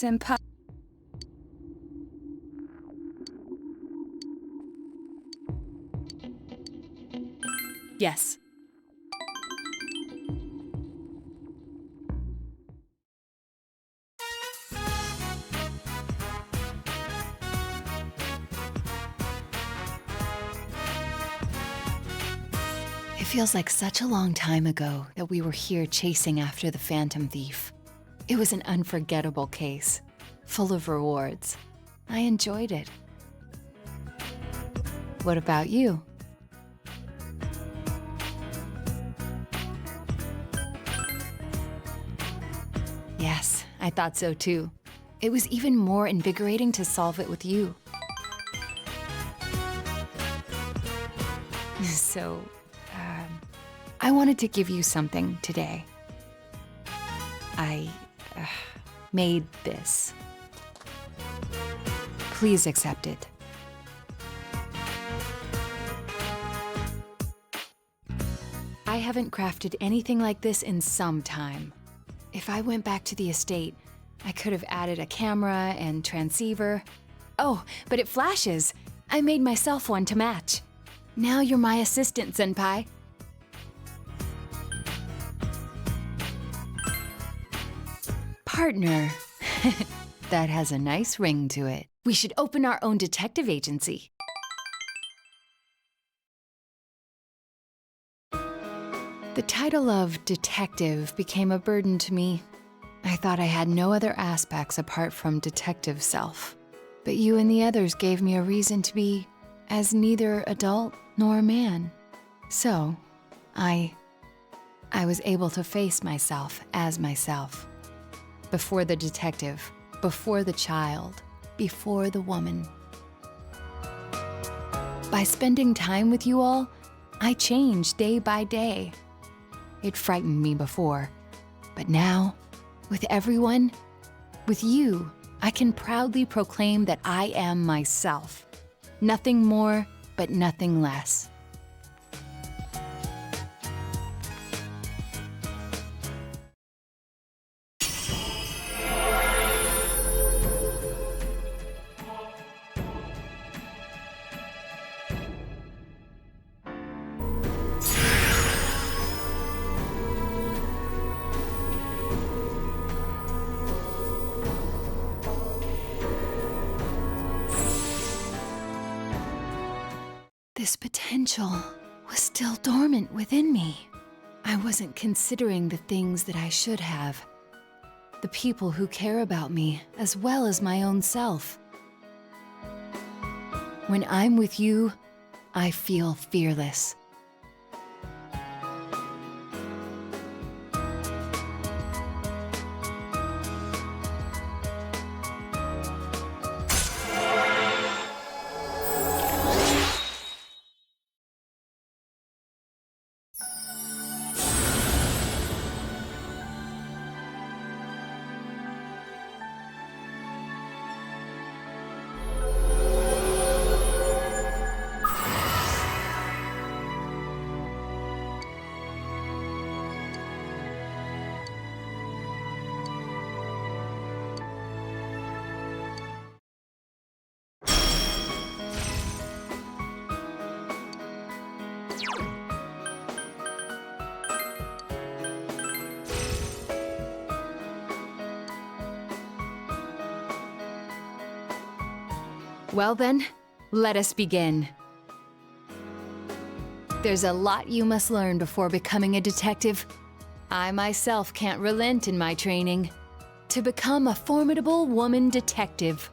senpai. Yes. It feels like such a long time ago that we were here chasing after the Phantom Thief. It was an unforgettable case, full of rewards. I enjoyed it. What about you? Yes, I thought so too. It was even more invigorating to solve it with you. So, I wanted to give you something today. I made this. Please accept it. I haven't crafted anything like this in some time. If I went back to the estate, I could have added a camera and transceiver. Oh, but it flashes! I made myself one to match. Now you're my assistant, Senpai. Partner. That has a nice ring to it. We should open our own detective agency. The title of detective became a burden to me. I thought I had no other aspects apart from detective self. But you and the others gave me a reason to be as neither adult nor man. So, I was able to face myself as myself. Before the detective, before the child, before the woman. By spending time with you all, I changed day by day. It frightened me before, but now, with everyone, with you, I can proudly proclaim that I am myself. Nothing more, but nothing less. This potential was still dormant within me. I wasn't considering the things that I should have. The people who care about me, as well as my own self. When I'm with you, I feel fearless. Well then, let us begin. There's a lot you must learn before becoming a detective. I myself can't relent in my training. To become a formidable woman detective.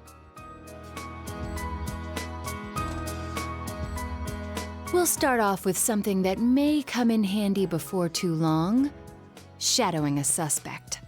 We'll start off with something that may come in handy before too long. Shadowing a suspect.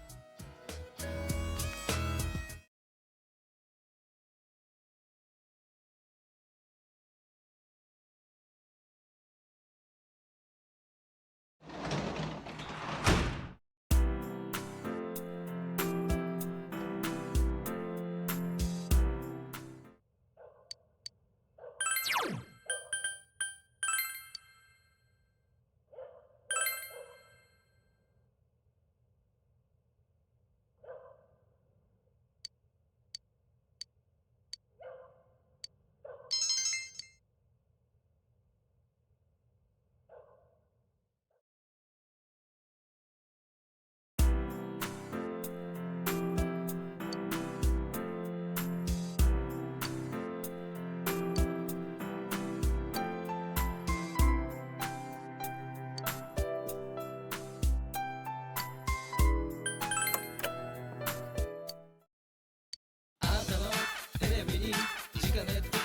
がねとか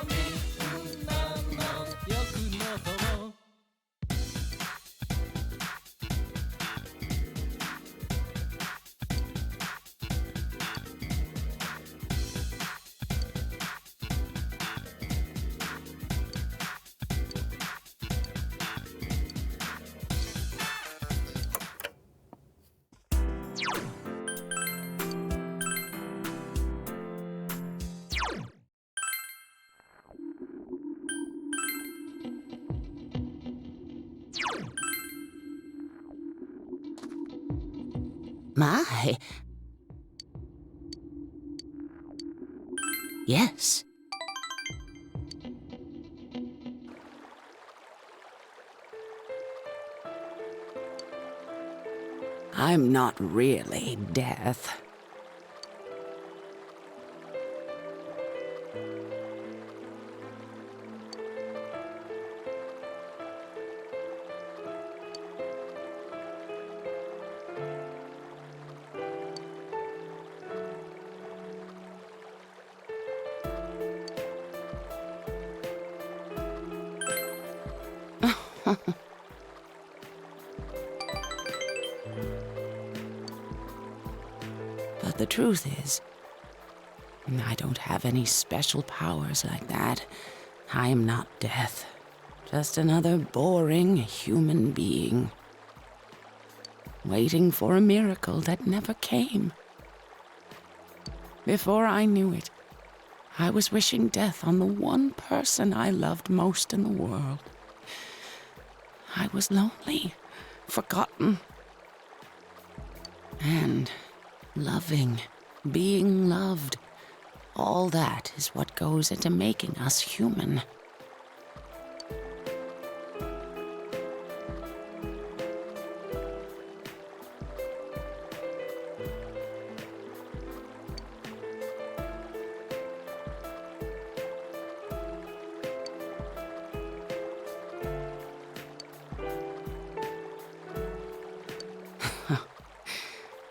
みんなの欲の友My. Yes. I'm not really death. But the truth is, I don't have any special powers like that. I am not death. Just another boring human being. Waiting for a miracle that never came. Before I knew it, I was wishing death on the one person I loved most in the world. I was lonely, forgotten, and loving, being loved. All that is what goes into making us human.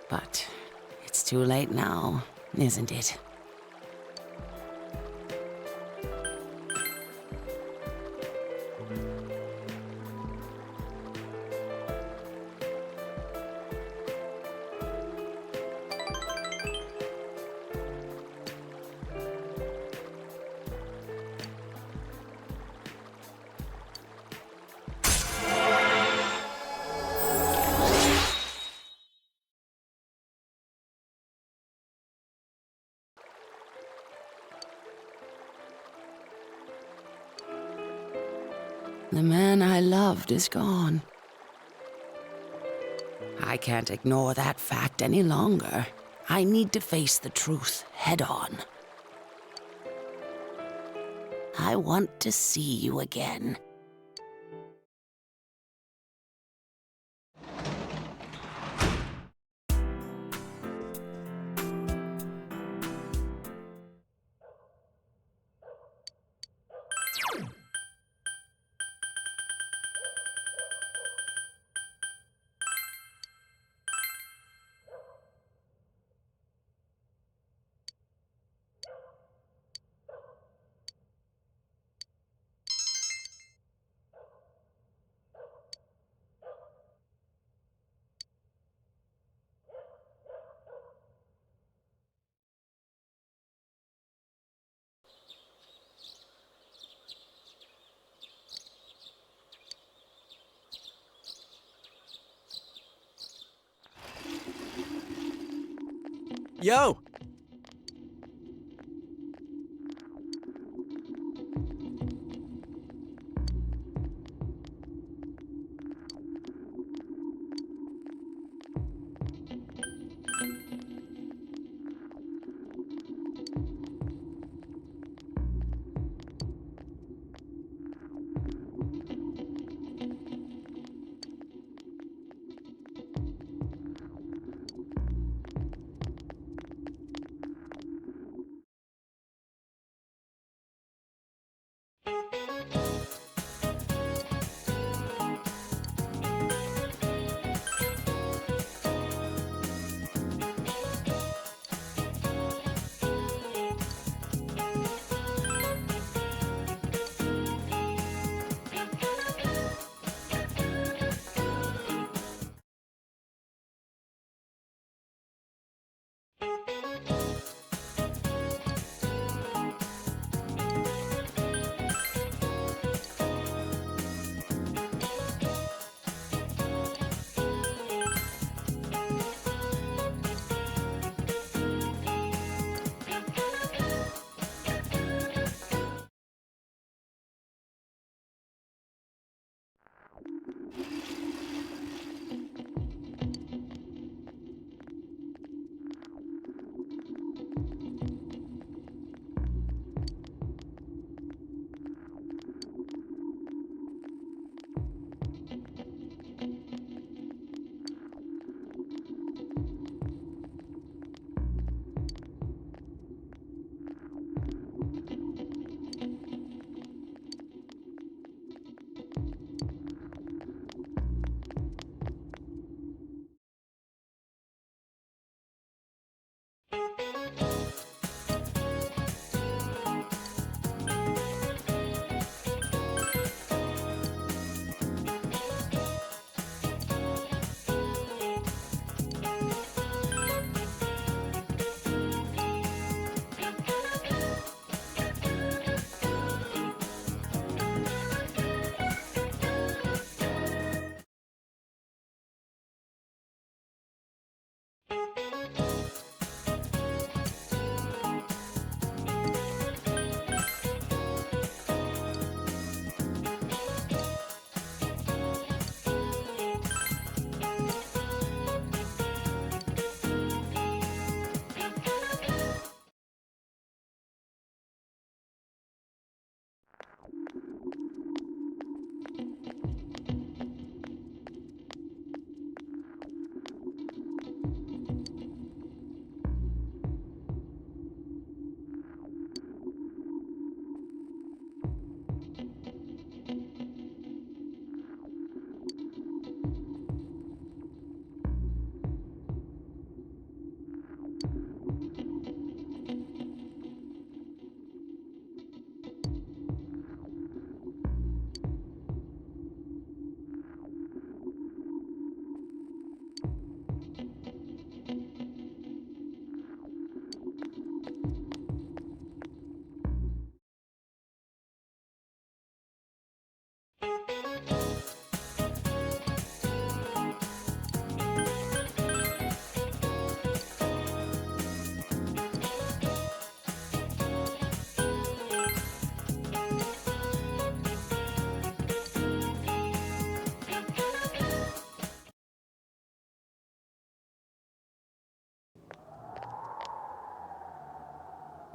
But it's too late now, isn't it? The man I loved is gone. I can't ignore that fact any longer. I need to face the truth head on. I want to see you again. Yo!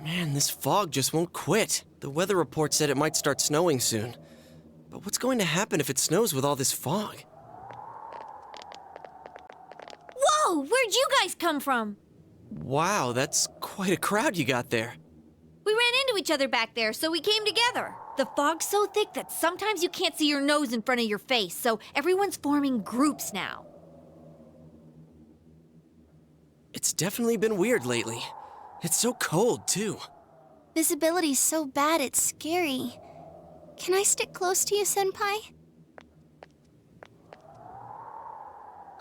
Man, this fog just won't quit. The weather report said it might start snowing soon. But what's going to happen if it snows with all this fog? Whoa! Where'd you guys come from? Wow, that's quite a crowd you got there. We ran into each other back there, so we came together. The fog's so thick that sometimes you can't see your nose in front of your face, so everyone's forming groups now. It's definitely been weird lately. It's so cold, too. Visibility's so bad it's scary. Can I stick close to you, Senpai?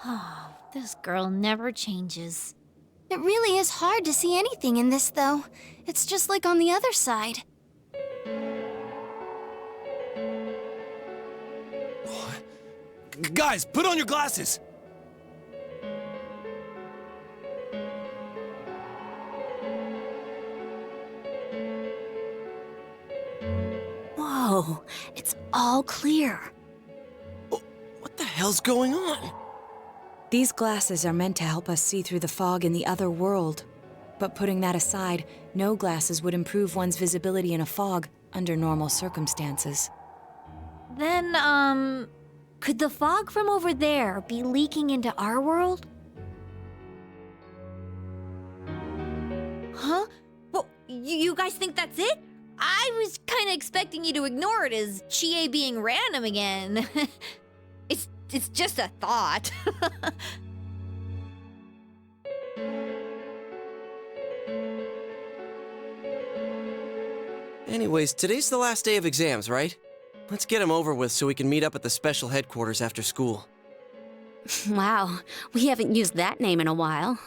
Oh, this girl never changes. It really is hard to see anything in this, though. It's just like on the other side. Guys, put on your glasses! Whoa, it's all clear. What the hell's going on? These glasses are meant to help us see through the fog in the other world. But putting that aside, no glasses would improve one's visibility in a fog under normal circumstances. Then, could the fog from over there be leaking into our world? Huh? Well, you guys think that's it? I was kind of expecting you to ignore it as Chie being random again. It's just a thought. Anyways, today's the last day of exams, right? Let's get them over with so we can meet up at the special headquarters after school. Wow, we haven't used that name in a while.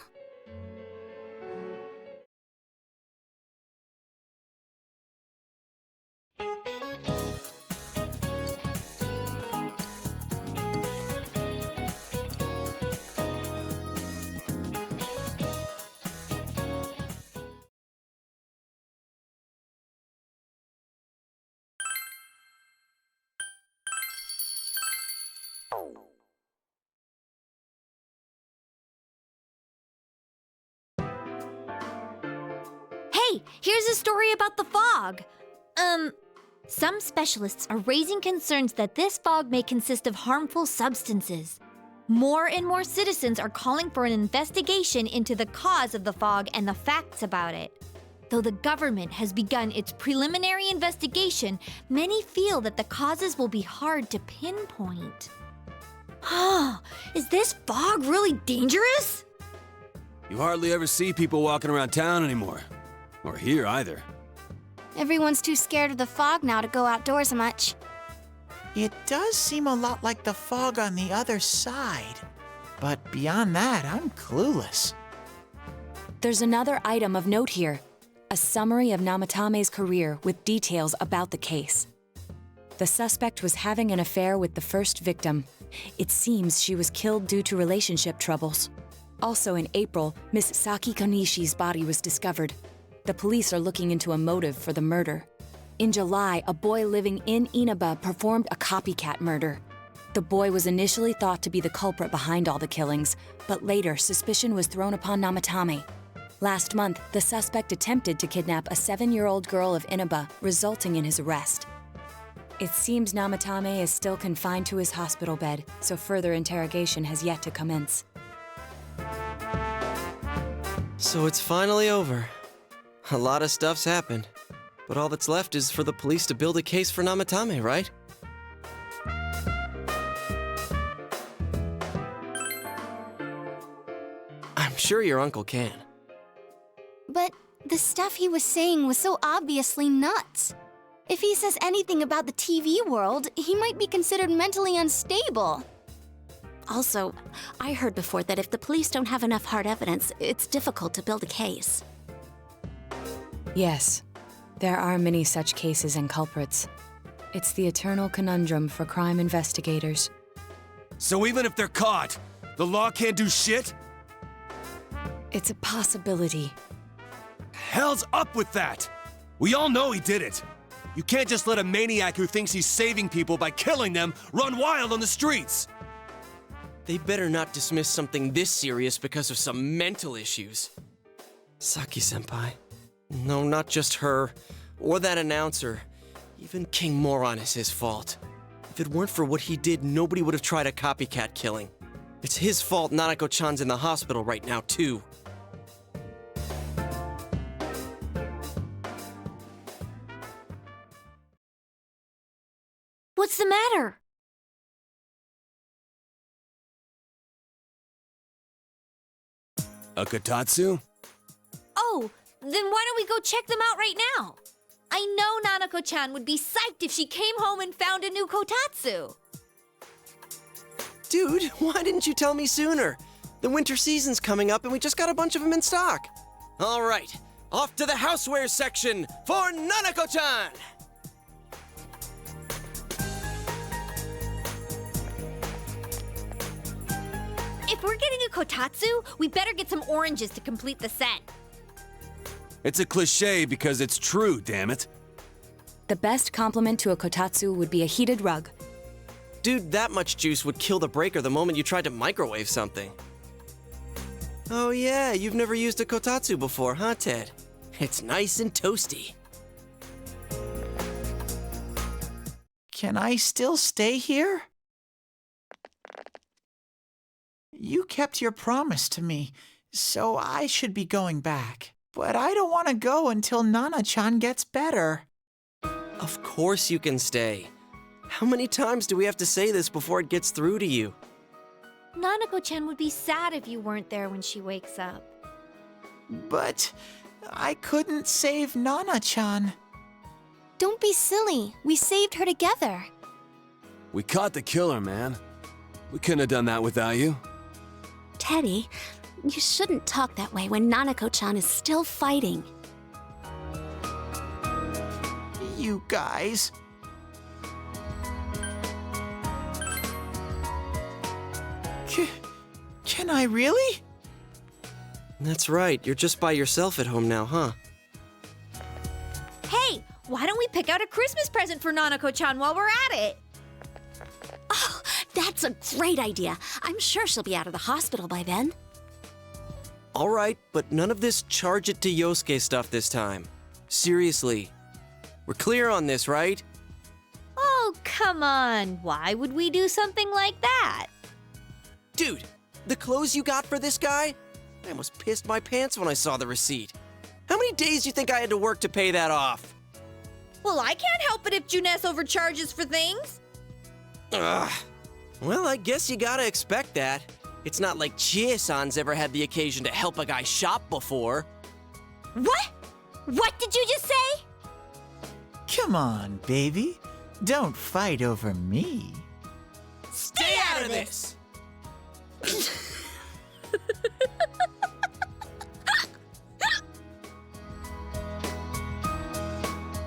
Hey, here's a story about the fog. Some specialists are raising concerns that this fog may consist of harmful substances. More and more citizens are calling for an investigation into the cause of the fog and the facts about it. Though the government has begun its preliminary investigation, many feel that the causes will be hard to pinpoint. Is this fog really dangerous? You hardly ever see people walking around town anymore. Or here either. Everyone's too scared of the fog now to go outdoors much. It does seem a lot like the fog on the other side. But beyond that, I'm clueless. There's another item of note here. A summary of Namatame's career with details about the case. The suspect was having an affair with the first victim. It seems she was killed due to relationship troubles. Also in April, Miss Saki Konishi's body was discovered. The police are looking into a motive for the murder. In July, a boy living in Inaba performed a copycat murder. The boy was initially thought to be the culprit behind all the killings, but later suspicion was thrown upon Namatame. Last month, the suspect attempted to kidnap a 7-year-old girl of Inaba, resulting in his arrest. It seems Namatame is still confined to his hospital bed, so further interrogation has yet to commence. So it's finally over. A lot of stuff's happened. But all that's left is for the police to build a case for Namatame, right? I'm sure your uncle can. But the stuff he was saying was so obviously nuts. If he says anything about the TV world, he might be considered mentally unstable. Also, I heard before that if the police don't have enough hard evidence, it's difficult to build a case. Yes, there are many such cases and culprits. It's the eternal conundrum for crime investigators. So even if they're caught, the law can't do shit? It's a possibility. Hell's up with that! We all know he did it. You can't just let a maniac who thinks he's saving people by killing them run wild on the streets! They better not dismiss something this serious because of some mental issues. Saki-senpai, No, not just her. Or that announcer. Even King Moron is his fault. If it weren't for what he did, nobody would have tried a copycat killing. It's his fault Nanako-chan's in the hospital right now, too. What's the matter? A kotatsu? Oh, then why don't we go check them out right now? I know Nanako-chan would be psyched if she came home and found a new kotatsu. Dude, why didn't you tell me sooner? The winter season's coming up and we just got a bunch of them in stock. All right, off to the housewares section for Nanako-chan! If we're getting a kotatsu, we better get some oranges to complete the set. It's a cliche because it's true, damn it. The best compliment to a kotatsu would be a heated rug. Dude, that much juice would kill the breaker the moment you tried to microwave something. Oh yeah, you've never used a kotatsu before, huh, Ted? It's nice and toasty. Can I still stay here? You kept your promise to me, so I should be going back. But I don't want to go until Nana-chan gets better. Of course you can stay. How many times do we have to say this before it gets through to you? Nanako-chan would be sad if you weren't there when she wakes up. But I couldn't save Nana-chan. Don't be silly. We saved her together. We caught the killer, man. We couldn't have done that without you. Teddy, you shouldn't talk that way when Nanako-chan is still fighting. You guys. Can I really? That's right, you're just by yourself at home now, huh? Hey, why don't we pick out a Christmas present for Nanako-chan while we're at it? Oh, that's a great idea. I'm sure she'll be out of the hospital by then. All right, but none of this charge it to Yosuke stuff this time. Seriously. We're clear on this, right? Oh, come on. Why would we do something like that? Dude, the clothes you got for this guy? I almost pissed my pants when I saw the receipt. How many days do you think I had to work to pay that off? Well, I can't help it if Juness overcharges for things. Ugh. Well, I guess you gotta expect that. It's not like Chie-san's ever had the occasion to help a guy shop before. What? What did you just say? Come on, baby. Don't fight over me. Stay out of this!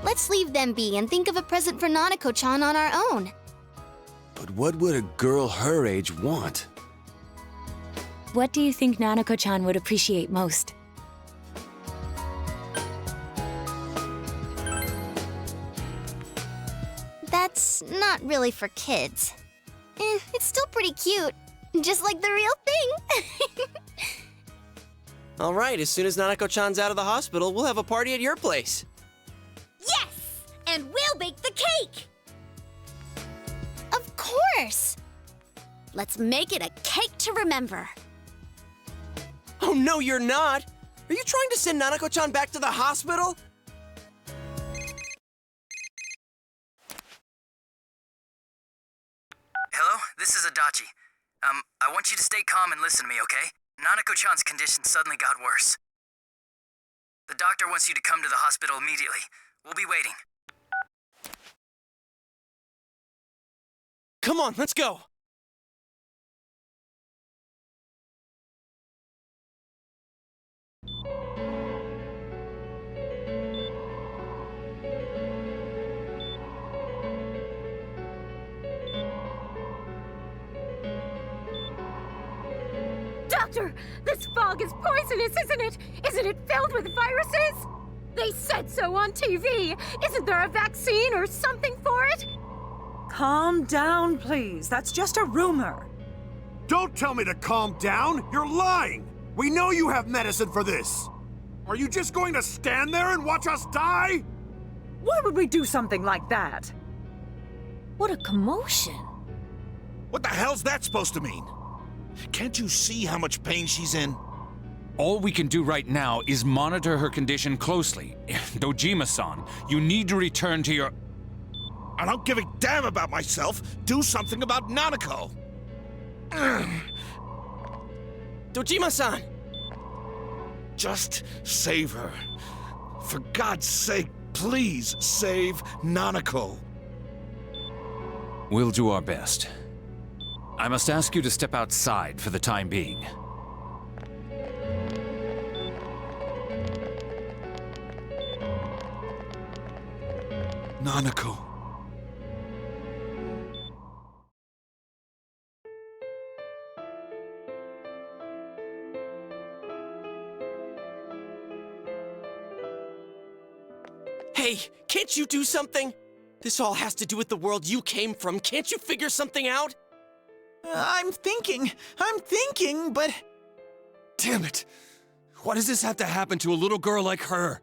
Let's leave them be and think of a present for Nanako-chan on our own. But what would a girl her age want? What do you think Nanako-chan would appreciate most? That's not really for kids. It's still pretty cute. Just like the real thing. All right, as soon as Nanako-chan's out of the hospital, we'll have a party at your place. Yes! And we'll bake the cake! Of course! Let's make it a cake to remember. Oh, no, you're not! Are you trying to send Nanako-chan back to the hospital? Hello, this is Adachi. I want you to stay calm and listen to me, okay? Nanako-chan's condition suddenly got worse. The doctor wants you to come to the hospital immediately. We'll be waiting. Come on, let's go! Doctor, this fog is poisonous, isn't it? Isn't it filled with viruses? They said so on TV. Isn't there a vaccine or something for it? Calm down, please. That's just a rumor. Don't tell me to calm down! You're lying! We know you have medicine for this! Are you just going to stand there and watch us die? Why would we do something like that? What a commotion. What the hell's that supposed to mean? Can't you see how much pain she's in? All we can do right now is monitor her condition closely. Dojima-san, you need to return to your... I don't give a damn about myself. Do something about Nanako. Dojima-san! Just save her. For God's sake, please save Nanako. We'll do our best. I must ask you to step outside for the time being. Nanako. Hey, can't you do something? This all has to do with the world you came from. Can't you figure something out? I'm thinking, but... Damn it! Why does this have to happen to a little girl like her?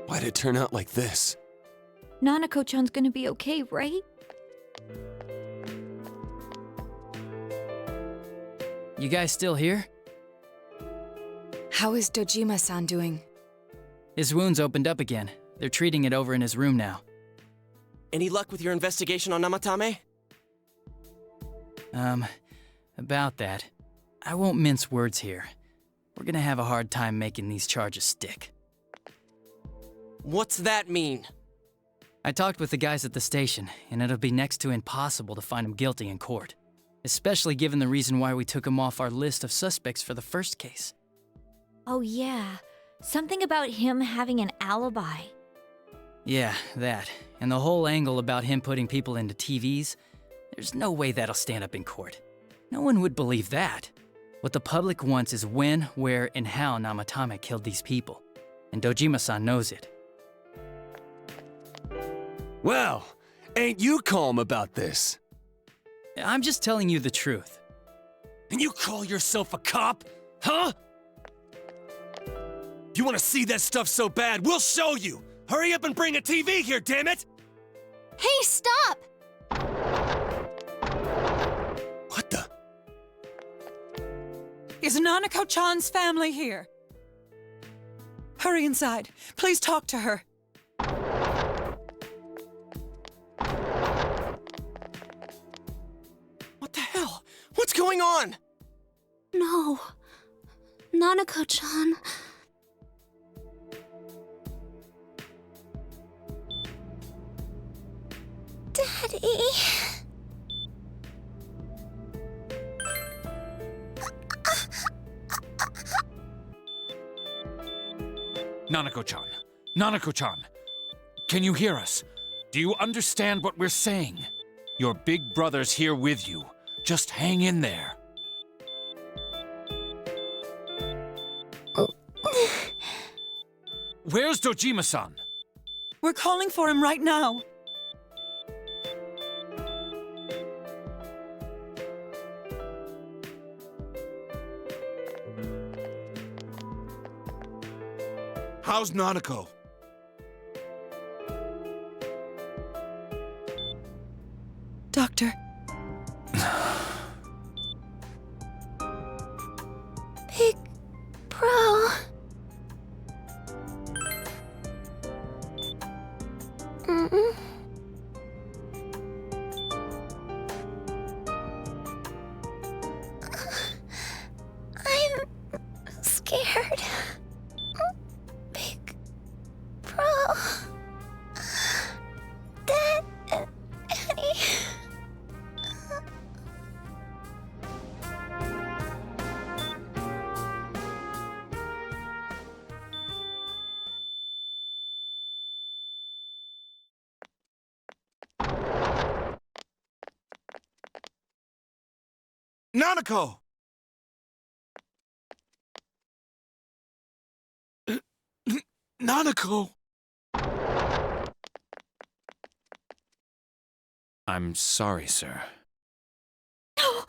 Why'd it turn out like this? Nanako-chan's gonna be okay, right? You guys still here? How is Dojima-san doing? His wound's opened up again. They're treating it over in his room now. Any luck with your investigation on Namatame? About that. I won't mince words here. We're gonna have a hard time making these charges stick. What's that mean? I talked with the guys at the station, and it'll be next to impossible to find him guilty in court. Especially given the reason why we took him off our list of suspects for the first case. Oh yeah, something about him having an alibi. Yeah, that. And the whole angle about him putting people into TVs, there's no way that'll stand up in court. No one would believe that. What the public wants is when, where, and how Namatame killed these people. And Dojima-san knows it. Well, ain't you calm about this? I'm just telling you the truth. And you call yourself a cop? Huh? You want to see that stuff so bad, we'll show you! Hurry up and bring a TV here, damn it! Hey, stop! What the? Is Nanako-chan's family here? Hurry inside. Please talk to her. What the hell? What's going on? No. Nanako-chan. Daddy. Nanako-chan. Nanako-chan. Can you hear us? Do you understand what we're saying? Your big brother's here with you. Just hang in there. Where's Dojima-san? We're calling for him right now. How's Nanako? Doctor. Big bro. I'm scared. Big bro. Dad and Annie. Nanako! Nanako! I'm sorry, sir. No!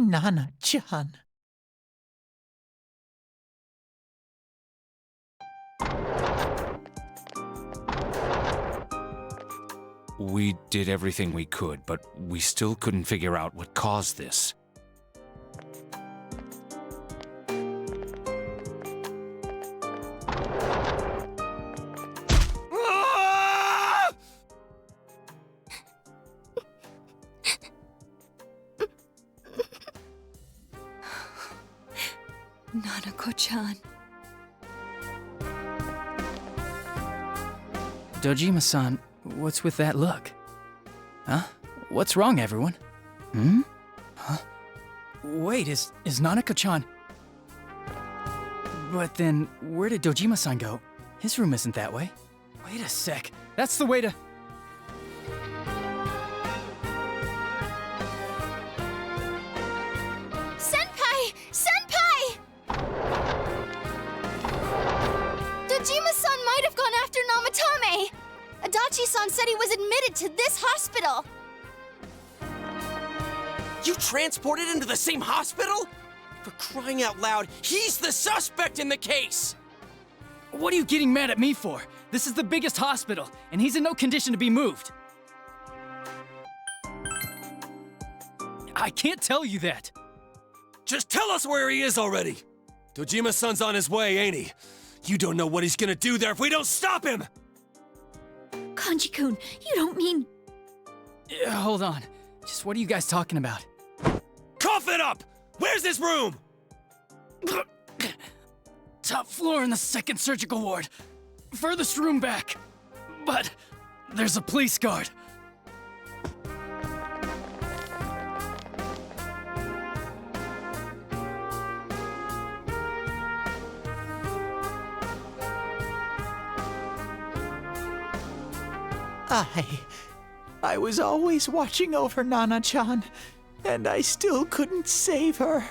Nana-chan. We did everything we could, but we still couldn't figure out what caused this. Nanako-chan. Dojima-san, what's with that look? Huh? What's wrong, everyone? Hmm? Huh? Wait, is Nanako-chan... But then, where did Dojima-san go? His room isn't that way. Wait a sec. That's the way to... Senpai! Senpai! Dojima-san might have gone after Namatame! Adachi-san said he was admitted to this hospital! You transported him to the same hospital? For crying out loud, he's the suspect in the case! What are you getting mad at me for? This is the biggest hospital, and he's in no condition to be moved. I can't tell you that. Just tell us where he is already! Dojima-san's on his way, ain't he? You don't know what he's gonna do there if we don't stop him! Kanji-kun, you don't mean... Hold on. Just what are you guys talking about? Cough it up! Where's his room? Top floor in the second surgical ward. Furthest room back. But there's a police guard. I was always watching over Nana-chan, and I still couldn't save her.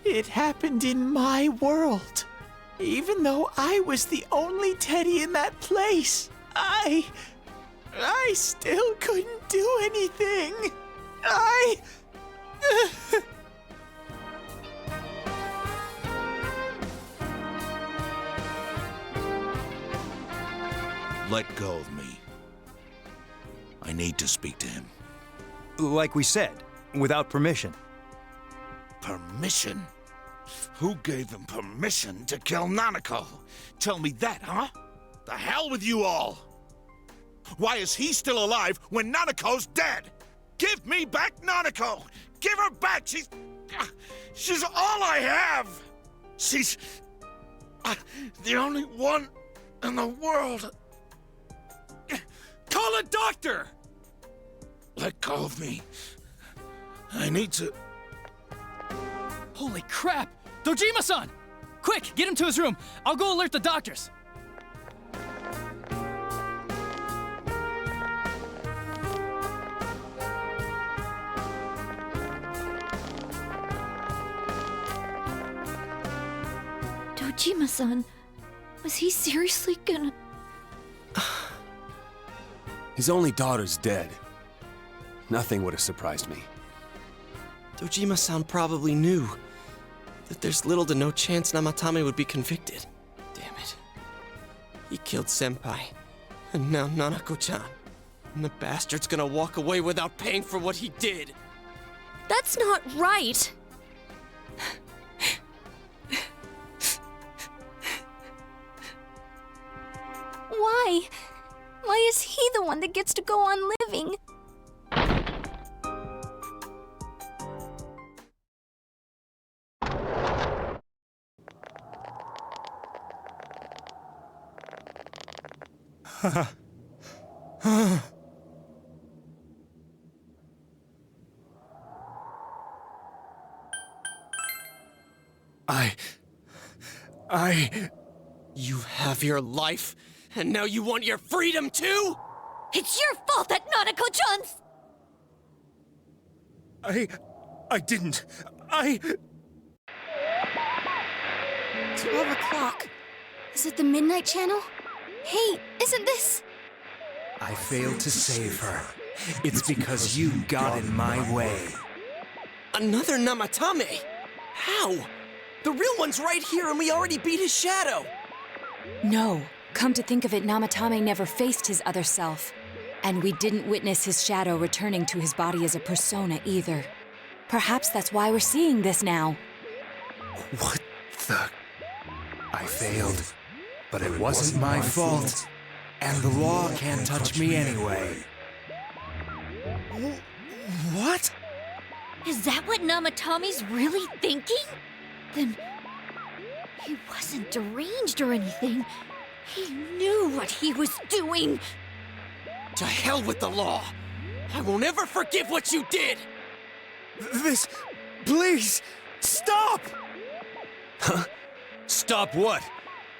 It happened in my world. Even though I was the only teddy in that place, I still couldn't do anything. Let go of me. I need to speak to him. Like we said, without permission. Permission? Who gave them permission to kill Nanako? Tell me that, huh? The hell with you all! Why is he still alive when Nanako's dead? Give me back Nanako! Give her back! She's all I have! She's... the only one in the world. Call a doctor! Let go of me. I need to... Holy crap! Dojima-san! Quick, get him to his room. I'll go alert the doctors. Dojima-san, was he seriously gonna... His only daughter's dead. Nothing would have surprised me. Dojima-san probably knew that there's little to no chance Namatame would be convicted. Damn it. He killed Senpai, and now Nanako-chan. And the bastard's gonna walk away without paying for what he did. That's not right! Why? Why is he the one that gets to go on living? You have your life, and now you want your freedom too? It's your fault that Nanako-chan's... I didn't. 12 o'clock. Is it the Midnight Channel? Hey, isn't this... I failed to save her. It's because you got in my way. Another Namatame? How? The real one's right here and we already beat his shadow! No. Come to think of it, Namatame never faced his other self. And we didn't witness his shadow returning to his body as a persona either. Perhaps that's why we're seeing this now. What the... I failed. But it wasn't my fault. And the law can't touch me anyway. What? Is that what Namatame's really thinking? Then he wasn't deranged or anything. He knew what he was doing. To hell with the law! I won't ever forgive what you did! This... Please! Stop! Huh? Stop what?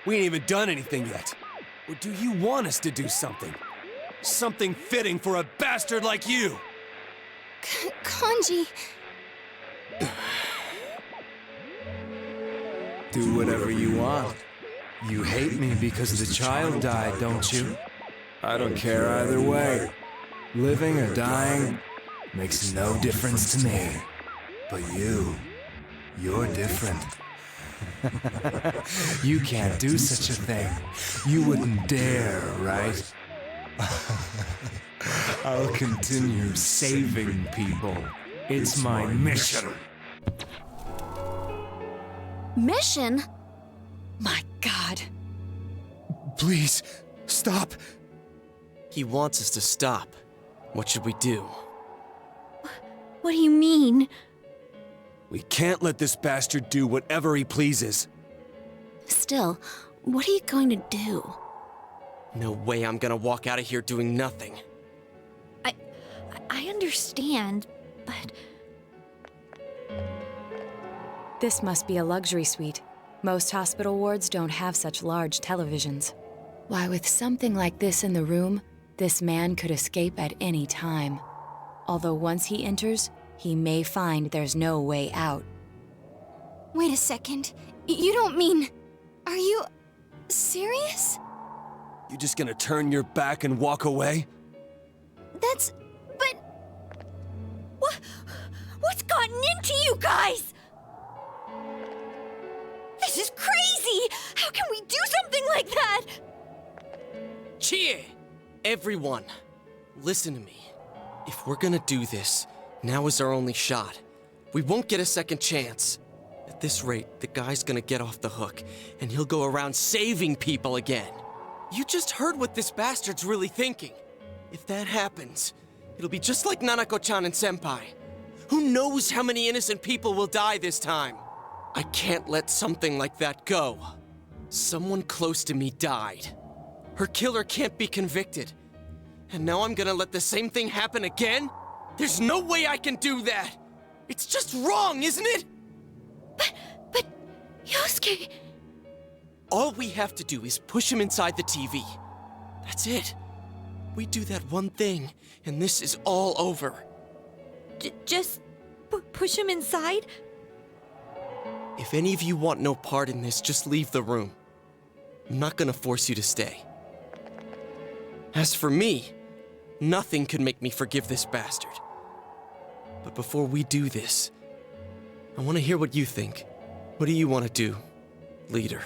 We ain't even done anything yet. Or do you want us to do something? Something fitting for a bastard like you! Kanji... Do whatever you want. You hate me because the child died, don't you? I don't care either way. Living or dying makes no difference to me. But you're different. You can't do such a thing. You wouldn't dare, right? I'll continue saving people. It's my mission. Mission? My God. Please, stop. He wants us to stop. What should we do? What do you mean? We can't let this bastard do whatever he pleases. Still, what are you going to do? No way I'm gonna walk out of here doing nothing. I understand, but... This must be a luxury suite. Most hospital wards don't have such large televisions. Why, with something like this in the room, this man could escape at any time. Although once he enters, he may find there's no way out. Wait a second. You don't mean... Are you... serious? You just gonna turn your back and walk away? That's... but... What's gotten into you guys? This is crazy! How can we do something like that? Chie! Everyone, listen to me. If we're gonna do this, now is our only shot. We won't get a second chance. At this rate, the guy's gonna get off the hook, and he'll go around saving people again. You just heard what this bastard's really thinking. If that happens, it'll be just like Nanako-chan and Senpai. Who knows how many innocent people will die this time? I can't let something like that go. Someone close to me died. Her killer can't be convicted. And now I'm gonna let the same thing happen again? There's no way I can do that! It's just wrong, isn't it? But... Yosuke... All we have to do is push him inside the TV. That's it. We do that one thing, and this is all over. Just... push him inside? If any of you want no part in this, just leave the room. I'm not gonna force you to stay. As for me, nothing could make me forgive this bastard. But before we do this, I want to hear what you think. What do you want to do, leader?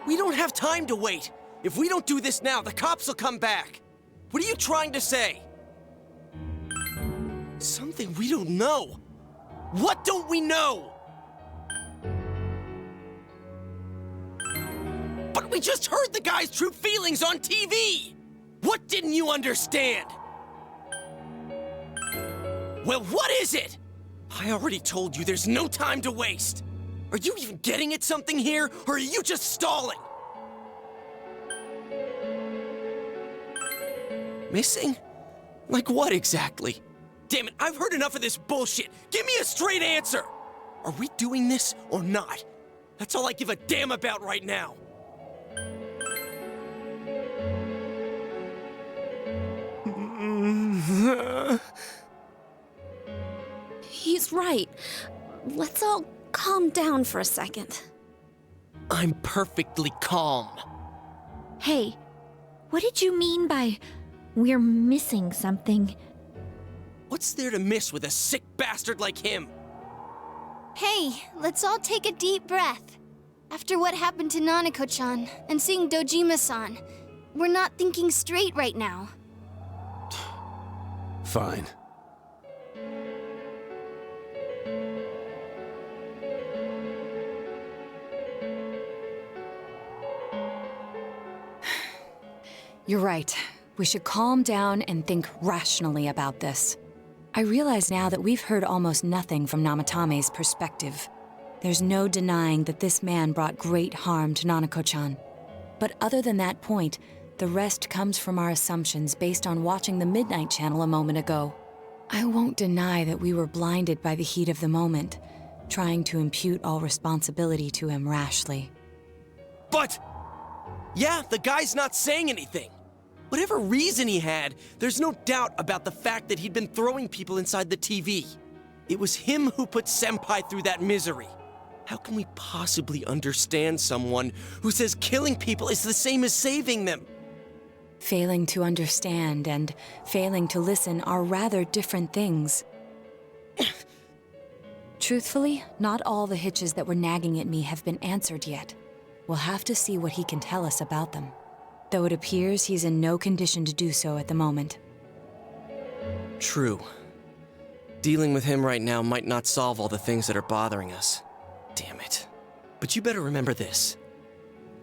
We don't have time to wait. If we don't do this now, the cops will come back. What are you trying to say? Something we don't know. What don't we know? But we just heard the guy's true feelings on TV! What didn't you understand? Well, what is it? I already told you there's no time to waste. Are you even getting at something here, or are you just stalling? Missing? Like what exactly? Damn it, I've heard enough of this bullshit. Give me a straight answer. Are we doing this or not? That's all I give a damn about right now. He's right. Let's all calm down for a second. I'm perfectly calm. Hey, what did you mean by we're missing something? What's there to miss with a sick bastard like him? Hey, let's all take a deep breath. After what happened to Nanako-chan and seeing Dojima-san, we're not thinking straight right now. Fine. You're right. We should calm down and think rationally about this. I realize now that we've heard almost nothing from Namatame's perspective. There's no denying that this man brought great harm to Nanako-chan. But other than that point, the rest comes from our assumptions based on watching the Midnight Channel a moment ago. I won't deny that we were blinded by the heat of the moment, trying to impute all responsibility to him rashly. But... yeah, the guy's not saying anything. Whatever reason he had, there's no doubt about the fact that he'd been throwing people inside the TV. It was him who put Senpai through that misery. How can we possibly understand someone who says killing people is the same as saving them? Failing to understand and failing to listen are rather different things. Truthfully, not all the hitches that were nagging at me have been answered yet. We'll have to see what he can tell us about them, though it appears he's in no condition to do so at the moment. True. Dealing with him right now might not solve all the things that are bothering us. Damn it. But you better remember this.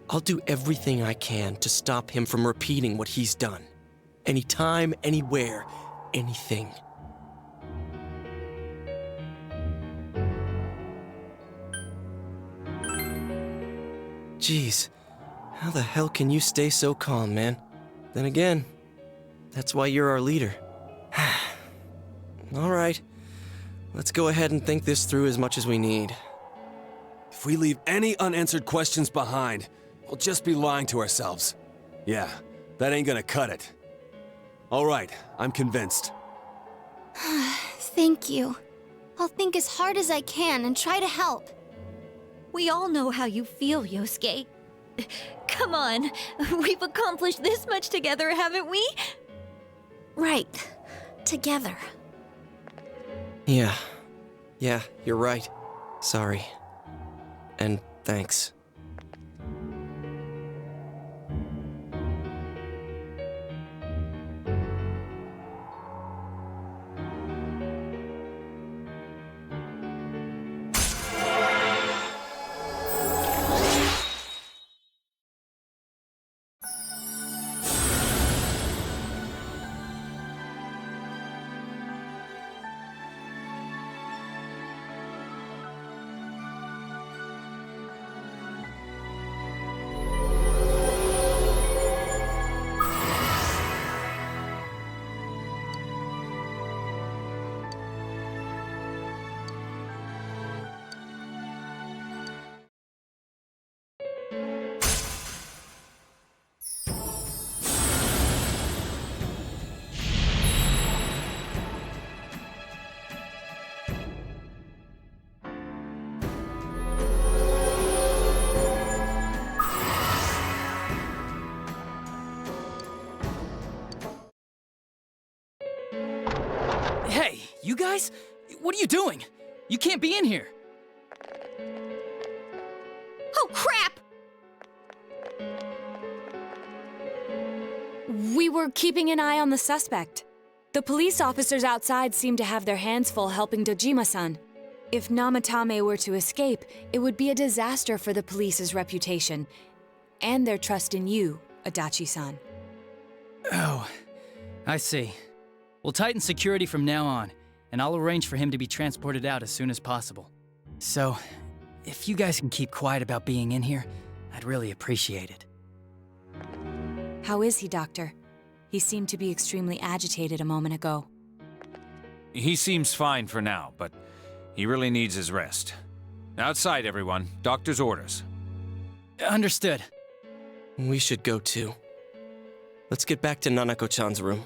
I'll do everything I can to stop him from repeating what he's done. Anytime, anywhere, anything. Jeez, how the hell can you stay so calm, man? Then again, that's why you're our leader. All right, let's go ahead and think this through as much as we need. If we leave any unanswered questions behind, we'll just be lying to ourselves. Yeah, that ain't gonna cut it. All right, I'm convinced. Thank you. I'll think as hard as I can and try to help. We all know how you feel, Yosuke. Come on, we've accomplished this much together, haven't we? Right. Together. Yeah, you're right. Sorry. And thanks. Hey, you guys? What are you doing? You can't be in here. Oh, crap! We were keeping an eye on the suspect. The police officers outside seem to have their hands full helping Dojima-san. If Namatame were to escape, it would be a disaster for the police's reputation and their trust in you, Adachi-san. Oh, I see. We'll tighten security from now on, and I'll arrange for him to be transported out as soon as possible. So, if you guys can keep quiet about being in here, I'd really appreciate it. How is he, Doctor? He seemed to be extremely agitated a moment ago. He seems fine for now, but he really needs his rest. Outside, everyone. Doctor's orders. Understood. We should go too. Let's get back to Nanako-chan's room.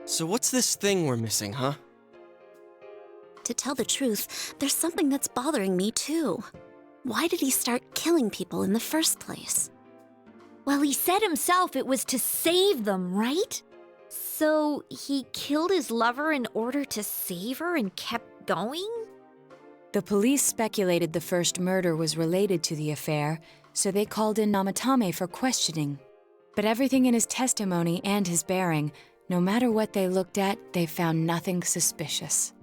So what's this thing we're missing, huh? To tell the truth, there's something that's bothering me too. Why did he start killing people in the first place? Well, he said himself it was to save them, right? So he killed his lover in order to save her and kept going? The police speculated the first murder was related to the affair, so they called in Namatame for questioning. But everything in his testimony and his bearing, no matter what they looked at, they found nothing suspicious.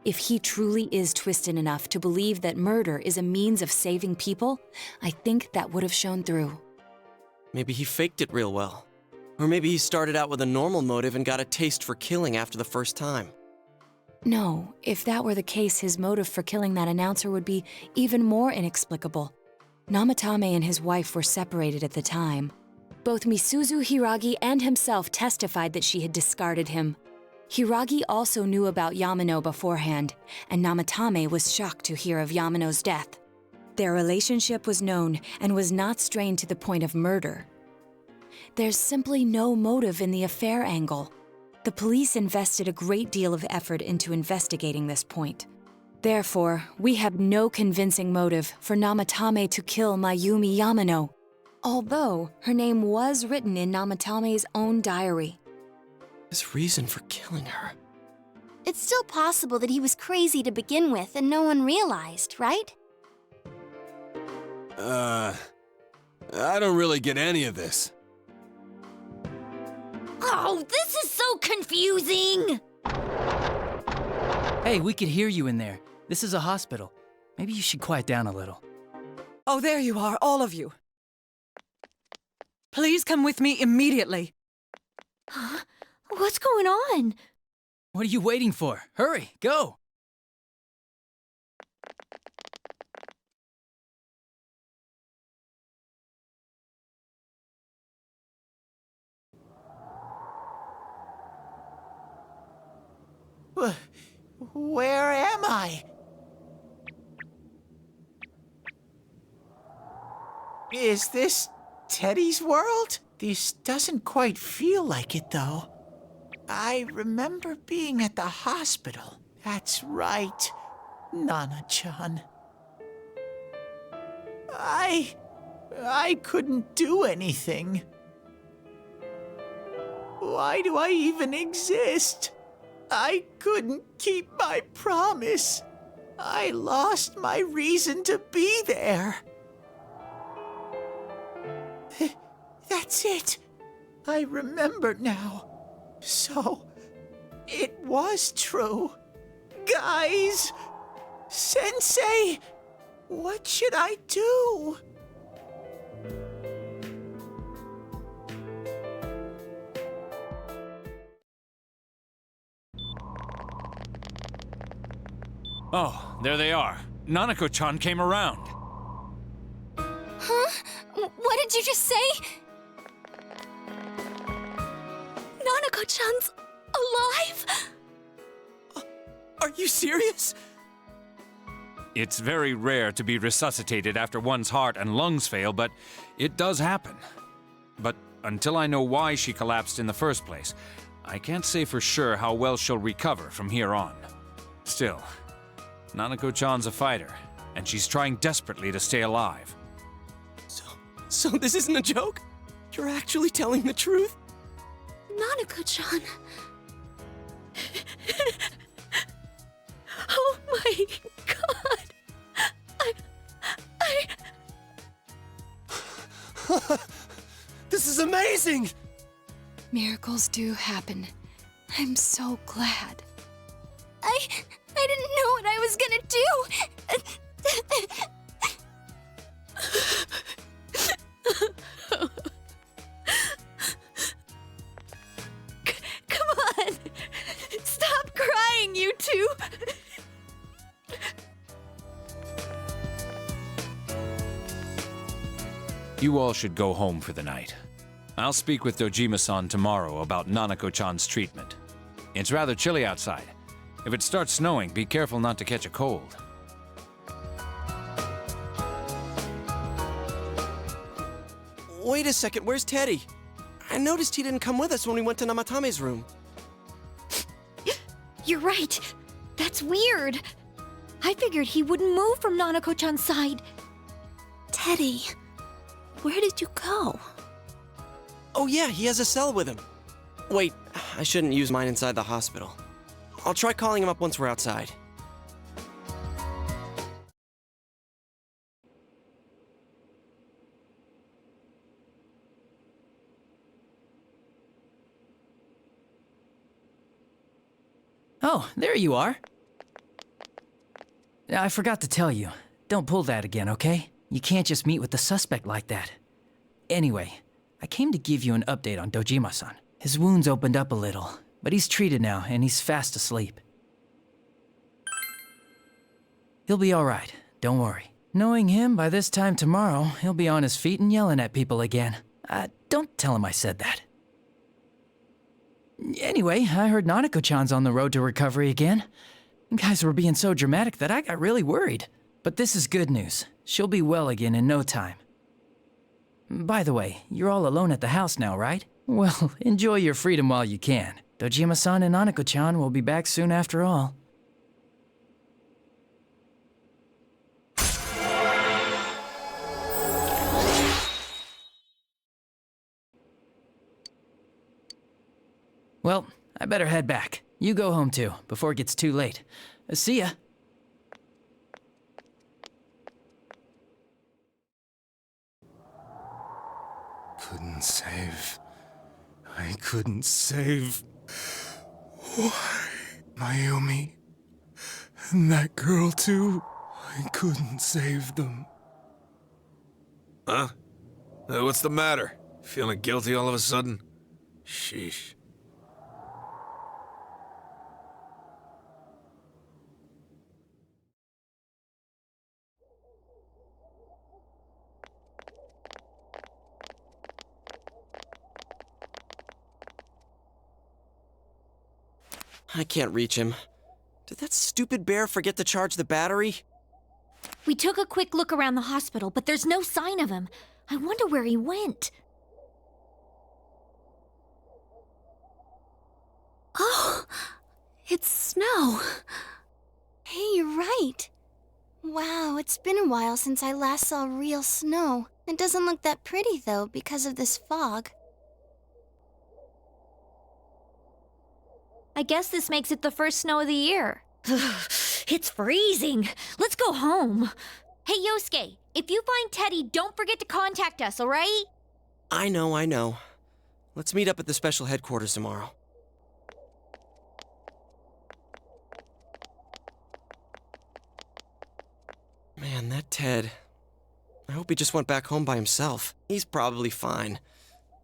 If he truly is twisted enough to believe that murder is a means of saving people, I think that would have shown through. Maybe he faked it real well. Or maybe he started out with a normal motive and got a taste for killing after the first time. No, if that were the case, his motive for killing that announcer would be even more inexplicable. Namatame and his wife were separated at the time. Both Misuzu Hiragi and himself testified that she had discarded him. Hiragi also knew about Yamano beforehand, and Namatame was shocked to hear of Yamano's death. Their relationship was known and was not strained to the point of murder. There's simply no motive in the affair angle. The police invested a great deal of effort into investigating this point. Therefore, we have no convincing motive for Namatame to kill Mayumi Yamano, although her name was written in Namatame's own diary. His reason for killing her. It's still possible that he was crazy to begin with and no one realized, right? I don't really get any of this. Oh, this is so confusing! Hey, we could hear you in there. This is a hospital. Maybe you should quiet down a little. Oh, there you are, all of you. Please come with me immediately. Huh? What's going on? What are you waiting for? Hurry, go! Where am I? Is this Teddy's world? This doesn't quite feel like it, though. I remember being at the hospital. That's right, Nana-chan. I couldn't do anything. Why do I even exist? I couldn't keep my promise. I lost my reason to be there. That's it. I remember now. So, it was true. Guys! Sensei! What should I do? Oh, there they are. Nanako-chan came around. Huh? What did you just say? Nanako-chan's alive? Are you serious? It's very rare to be resuscitated after one's heart and lungs fail, but it does happen. But until I know why she collapsed in the first place, I can't say for sure how well she'll recover from here on. Still, Nanako-chan's a fighter, and she's trying desperately to stay alive. So this isn't a joke? You're actually telling the truth? Nanako-chan. Oh my god. This is amazing! Miracles do happen. I'm so glad. I didn't know what I was gonna do. Come on. Stop crying, you two. You all should go home for the night. I'll speak with Dojima-san tomorrow about Nanako-chan's treatment. It's rather chilly outside. If it starts snowing, be careful not to catch a cold. Wait a second, where's Teddy? I noticed he didn't come with us when we went to Namatame's room. You're right. That's weird. I figured he wouldn't move from Nanako-chan's side. Teddy, where did you go? Oh yeah, he has a cell with him. Wait, I shouldn't use mine inside the hospital. I'll try calling him up once we're outside. Oh, there you are. I forgot to tell you. Don't pull that again, okay? You can't just meet with the suspect like that. Anyway, I came to give you an update on Dojima-san. His wounds opened up a little, but he's treated now and he's fast asleep. He'll be alright, don't worry. Knowing him, by this time tomorrow, he'll be on his feet and yelling at people again. Don't tell him I said that. Anyway, I heard Nanako-chan's on the road to recovery again. You guys were being so dramatic that I got really worried. But this is good news. She'll be well again in no time. By the way, you're all alone at the house now, right? Well, enjoy your freedom while you can. Dojima-san and Nanako-chan will be back soon after all. Well, I better head back. You go home too, before it gets too late. See ya. Couldn't save. I couldn't save. Why? Mayumi. And that girl too. I couldn't save them. Huh? What's the matter? Feeling guilty all of a sudden? Sheesh. I can't reach him. Did that stupid bear forget to charge the battery? We took a quick look around the hospital, but there's no sign of him. I wonder where he went. Oh, it's snow. Hey, you're right. Wow, it's been a while since I last saw real snow. It doesn't look that pretty, though, because of this fog. I guess this makes it the first snow of the year. It's freezing. Let's go home. Hey, Yosuke, if you find Teddy, don't forget to contact us, all right? I know. Let's meet up at the special headquarters tomorrow. Man, that Ted. I hope he just went back home by himself. He's probably fine.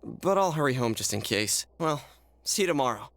But I'll hurry home just in case. Well, see you tomorrow.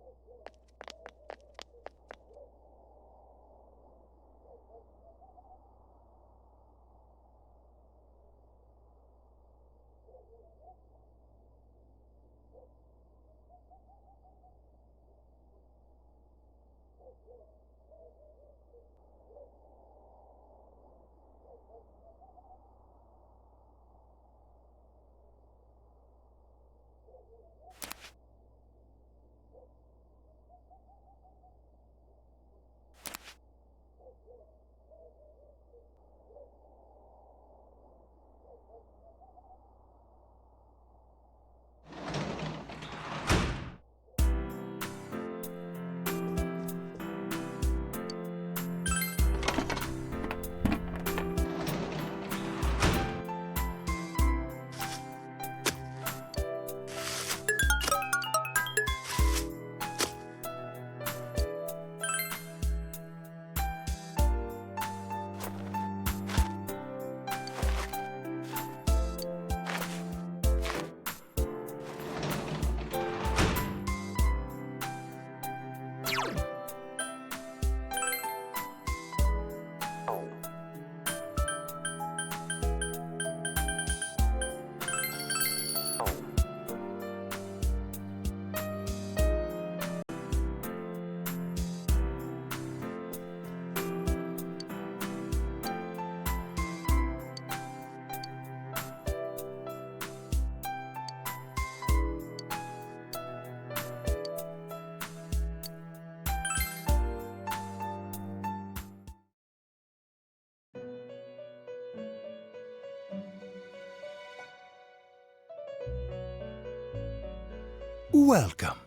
Welcome.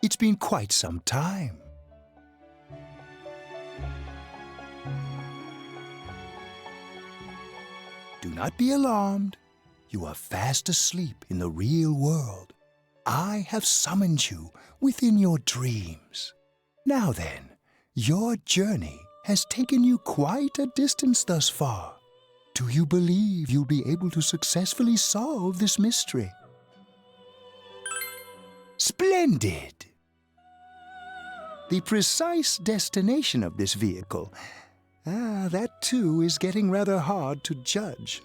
It's been quite some time. Do not be alarmed. You are fast asleep in the real world. I have summoned you within your dreams. Now then, your journey has taken you quite a distance thus far. Do you believe you'll be able to successfully solve this mystery? Splendid! The precise destination of this vehicle, that too is getting rather hard to judge.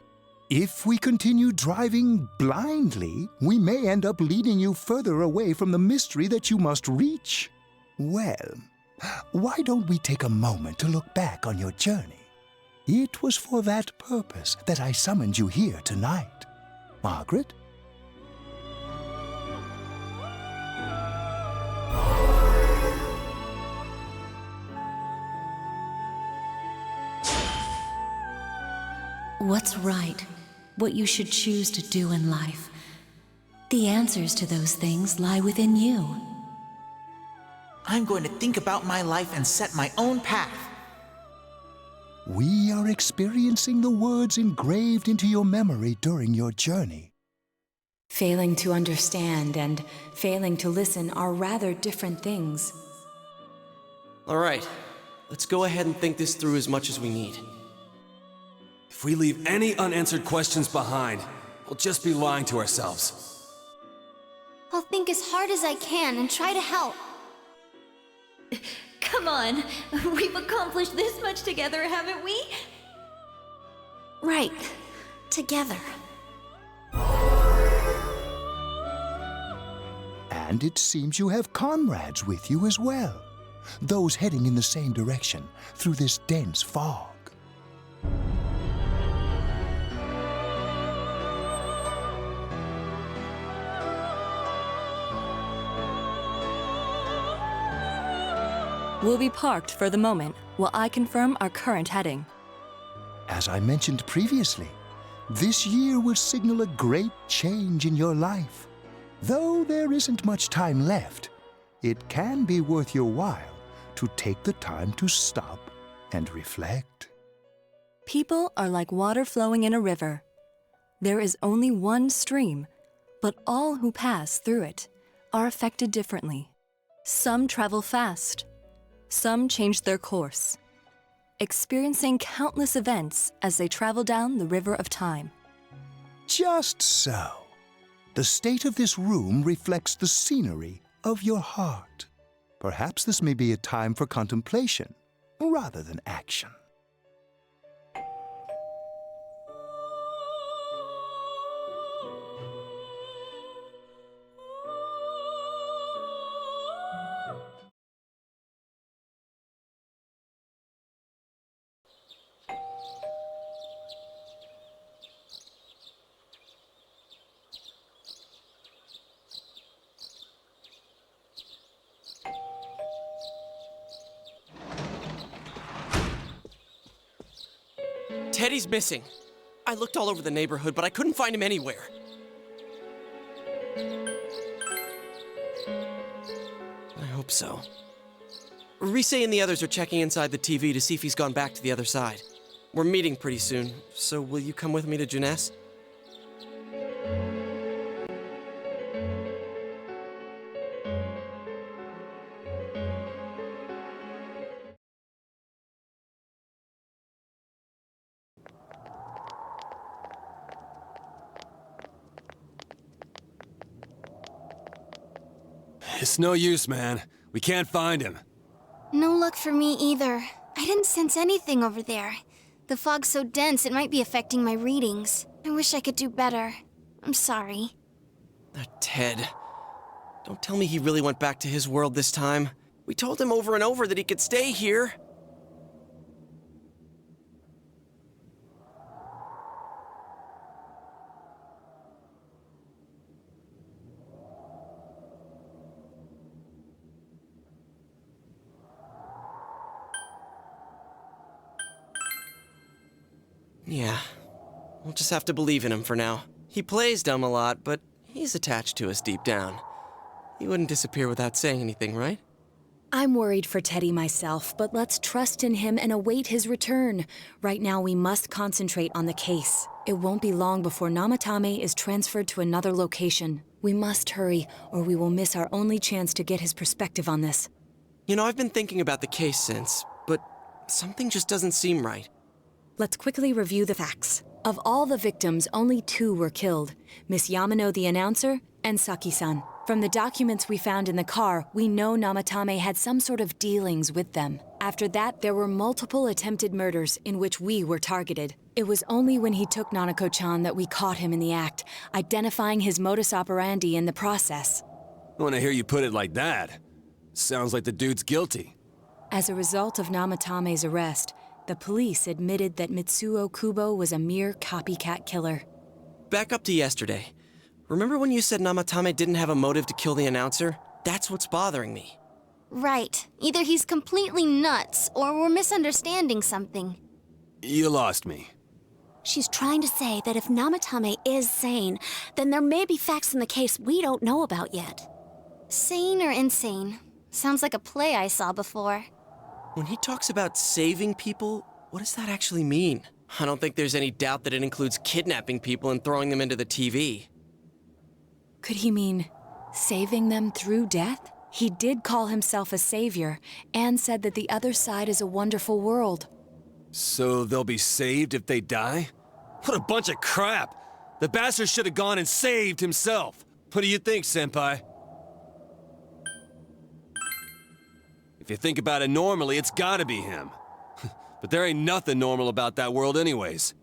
If we continue driving blindly, we may end up leading you further away from the mystery that you must reach. Well, why don't we take a moment to look back on your journey? It was for that purpose that I summoned you here tonight. Margaret? What's right? What you should choose to do in life. The answers to those things lie within you. I'm going to think about my life and set my own path. We are experiencing the words engraved into your memory during your journey. Failing to understand and failing to listen are rather different things. All right, let's go ahead and think this through as much as we need. If we leave any unanswered questions behind, we'll just be lying to ourselves. I'll think as hard as I can and try to help. Come on, we've accomplished this much together, haven't we? Right, together. And it seems you have comrades with you as well. Those heading in the same direction through this dense fog. We'll be parked for the moment while I confirm our current heading. As I mentioned previously, this year will signal a great change in your life. Though there isn't much time left, it can be worth your while to take the time to stop and reflect. People are like water flowing in a river. There is only one stream, but all who pass through it are affected differently. Some travel fast. Some change their course, experiencing countless events as they travel down the river of time. Just so. The state of this room reflects the scenery of your heart. Perhaps this may be a time for contemplation rather than action. Teddy's missing. I looked all over the neighborhood, but I couldn't find him anywhere. I hope so. Rise and the others are checking inside the TV to see if he's gone back to the other side. We're meeting pretty soon, so will you come with me to Jeunesse? It's no use, man. We can't find him. No luck for me either. I didn't sense anything over there. The fog's so dense it might be affecting my readings. I wish I could do better. I'm sorry. That Ted. Don't tell me he really went back to his world this time. We told him over and over that he could stay here. Yeah, we'll just have to believe in him for now. He plays dumb a lot, but he's attached to us deep down. He wouldn't disappear without saying anything, right? I'm worried for Teddy myself, but let's trust in him and await his return. Right now, we must concentrate on the case. It won't be long before Namatame is transferred to another location. We must hurry, or we will miss our only chance to get his perspective on this. You know, I've been thinking about the case since, but something just doesn't seem right. Let's quickly review the facts. Of all the victims, only 2 were killed. Miss Yamano, the announcer, and Saki-san. From the documents we found in the car, we know Namatame had some sort of dealings with them. After that, there were multiple attempted murders in which we were targeted. It was only when he took Nanako-chan that we caught him in the act, identifying his modus operandi in the process. When I hear you put it like that, sounds like the dude's guilty. As a result of Namatame's arrest, the police admitted that Mitsuo Kubo was a mere copycat killer. Back up to yesterday. Remember when you said Namatame didn't have a motive to kill the announcer? That's what's bothering me. Right. Either he's completely nuts, or we're misunderstanding something. You lost me. She's trying to say that if Namatame is sane, then there may be facts in the case we don't know about yet. Sane or insane? Sounds like a play I saw before. When he talks about saving people, what does that actually mean? I don't think there's any doubt that it includes kidnapping people and throwing them into the TV. Could he mean saving them through death? He did call himself a savior and said that the other side is a wonderful world. So they'll be saved if they die? What a bunch of crap! The bastard should have gone and saved himself. What do you think, Senpai? If you think about it normally, it's gotta be him. But there ain't nothing normal about that world anyways.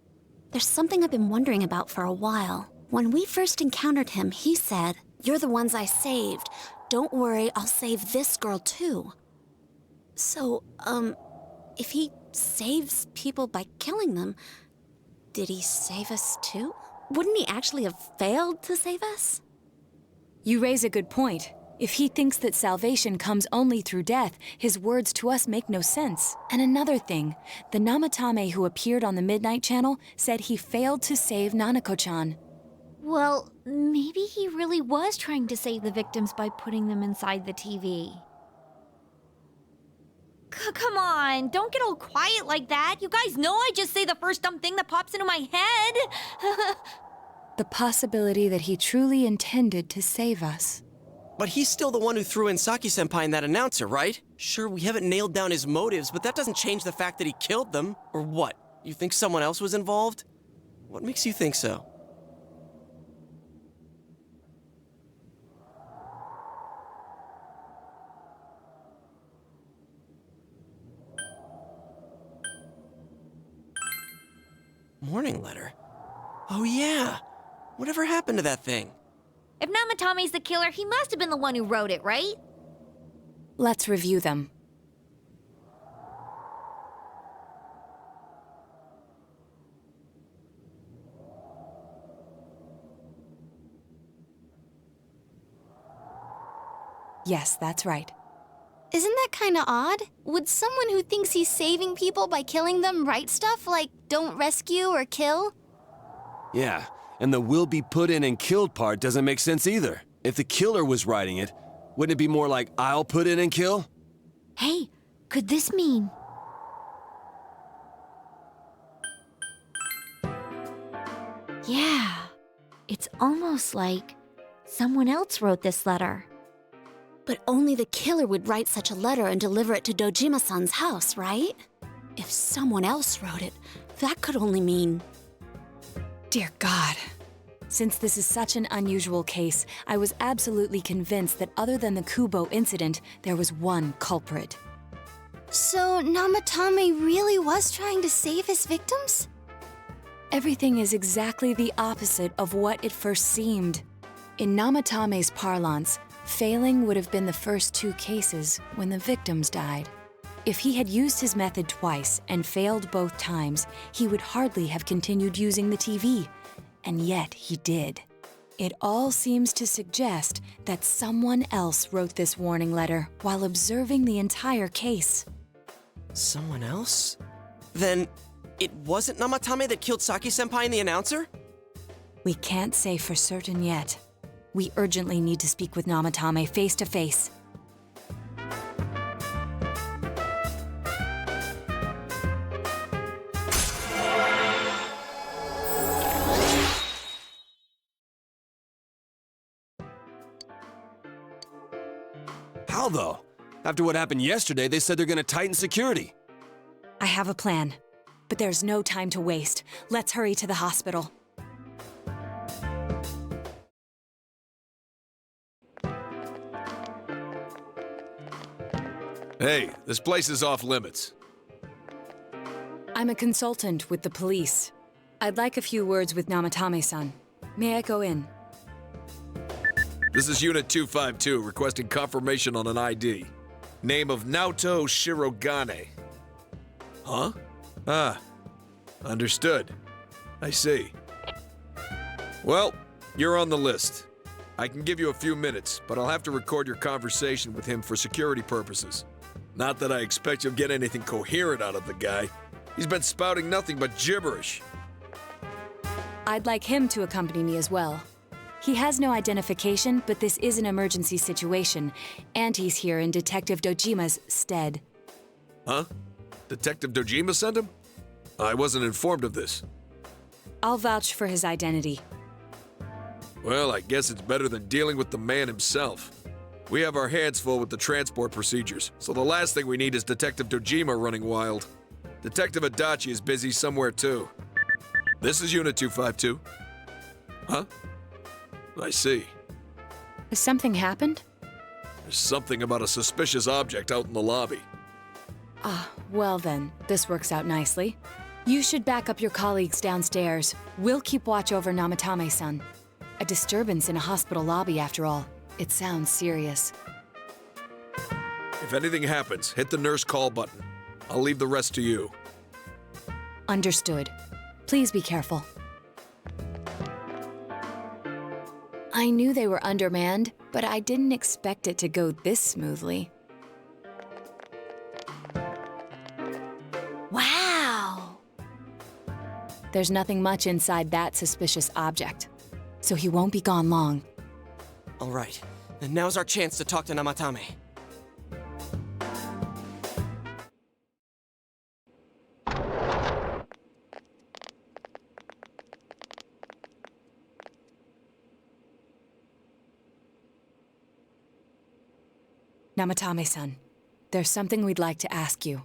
There's something I've been wondering about for a while. When we first encountered him, he said, "You're the ones I saved. Don't worry, I'll save this girl too." So, if he saves people by killing them, did he save us too? Wouldn't he actually have failed to save us? You raise a good point. If he thinks that salvation comes only through death, his words to us make no sense. And another thing, the Namatame who appeared on the Midnight Channel said he failed to save Nanako-chan. Well, maybe he really was trying to save the victims by putting them inside the TV. Come on, don't get all quiet like that. You guys know I just say the first dumb thing that pops into my head. The possibility that he truly intended to save us. But he's still the one who threw in Saki-senpai and that announcer, right? Sure, we haven't nailed down his motives, but that doesn't change the fact that he killed them. Or what? You think someone else was involved? What makes you think so? Morning letter? Oh yeah! Whatever happened to that thing? If Namatame's the killer, he must have been the one who wrote it, right? Let's review them. Yes, that's right. Isn't that kinda odd? Would someone who thinks he's saving people by killing them write stuff like, "Don't rescue or kill"? Yeah, and the "will be put in and killed" part doesn't make sense either. If the killer was writing it, wouldn't it be more like, "I'll put in and kill"? Hey, could this mean... Yeah, it's almost like someone else wrote this letter. But only the killer would write such a letter and deliver it to Dojima-san's house, right? If someone else wrote it, that could only mean... Dear God. Since this is such an unusual case, I was absolutely convinced that other than the Kubo incident, there was one culprit. So Namatame really was trying to save his victims? Everything is exactly the opposite of what it first seemed. In Namatame's parlance, failing would have been the first 2 cases when the victims died. If he had used his method twice and failed both times, he would hardly have continued using the TV. And yet he did. It all seems to suggest that someone else wrote this warning letter while observing the entire case. Someone else? Then it wasn't Namatame that killed Saki-senpai and the announcer? We can't say for certain yet. We urgently need to speak with Namatame face to face. How though? After what happened yesterday, they said they're gonna tighten security. I have a plan, but there's no time to waste. Let's hurry to the hospital. Hey, this place is off limits. I'm a consultant with the police. I'd like a few words with Namatame-san. May I go in? This is Unit 252, requesting confirmation on an ID. Name of Naoto Shirogane. Huh? Ah, understood. I see. Well, you're on the list. I can give you a few minutes, but I'll have to record your conversation with him for security purposes. Not that I expect you'll get anything coherent out of the guy. He's been spouting nothing but gibberish. I'd like him to accompany me as well. He has no identification, but this is an emergency situation, and he's here in Detective Dojima's stead. Huh? Detective Dojima sent him? I wasn't informed of this. I'll vouch for his identity. Well, I guess it's better than dealing with the man himself. We have our hands full with the transport procedures, so the last thing we need is Detective Dojima running wild. Detective Adachi is busy somewhere too. This is Unit 252. Huh? I see. Has something happened? There's something about a suspicious object out in the lobby. Ah, well then, this works out nicely. You should back up your colleagues downstairs. We'll keep watch over Namatame-san. A disturbance in a hospital lobby, after all. It sounds serious. If anything happens, hit the nurse call button. I'll leave the rest to you. Understood. Please be careful. I knew they were undermanned, but I didn't expect it to go this smoothly. Wow! There's nothing much inside that suspicious object, so he won't be gone long. All right, then now's our chance to talk to Namatame. Namatame-san, there's something we'd like to ask you.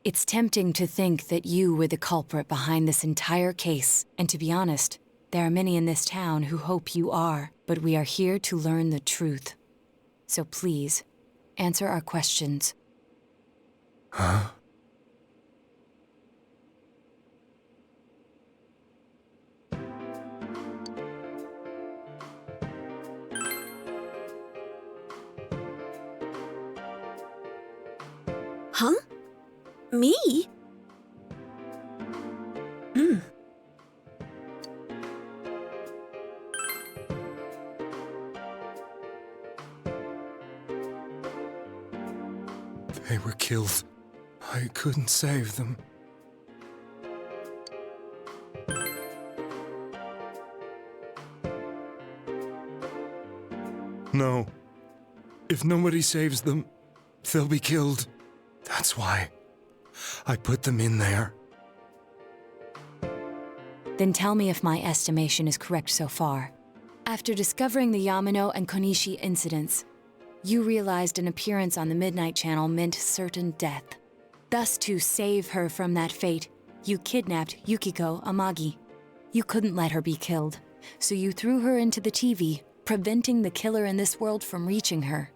It's tempting to think that you were the culprit behind this entire case, and to be honest, there are many in this town who hope you are, but we are here to learn the truth. So please, answer our questions. Huh? Huh? Me? They were killed. I couldn't save them. No. If nobody saves them, they'll be killed. That's why I put them in there. Then tell me if my estimation is correct so far. After discovering the Yamano and Konishi incidents, you realized an appearance on the Midnight Channel meant certain death. Thus, to save her from that fate, you kidnapped Yukiko Amagi. You couldn't let her be killed, so you threw her into the TV, preventing the killer in this world from reaching her.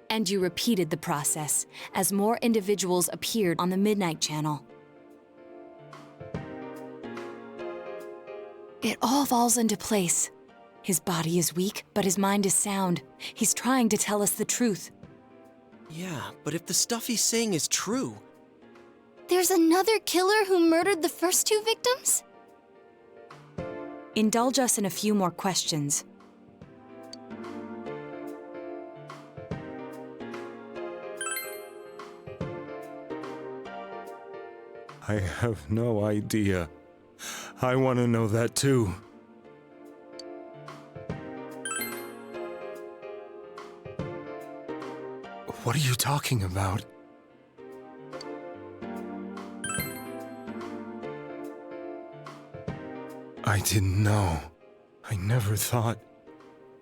And you repeated the process as more individuals appeared on the Midnight Channel. It all falls into place. His body is weak, but his mind is sound. He's trying to tell us the truth. Yeah, but if the stuff he's saying is true... There's another killer who murdered the first two victims? Indulge us in a few more questions. I have no idea. I want to know that too. What are you talking about? I didn't know. I never thought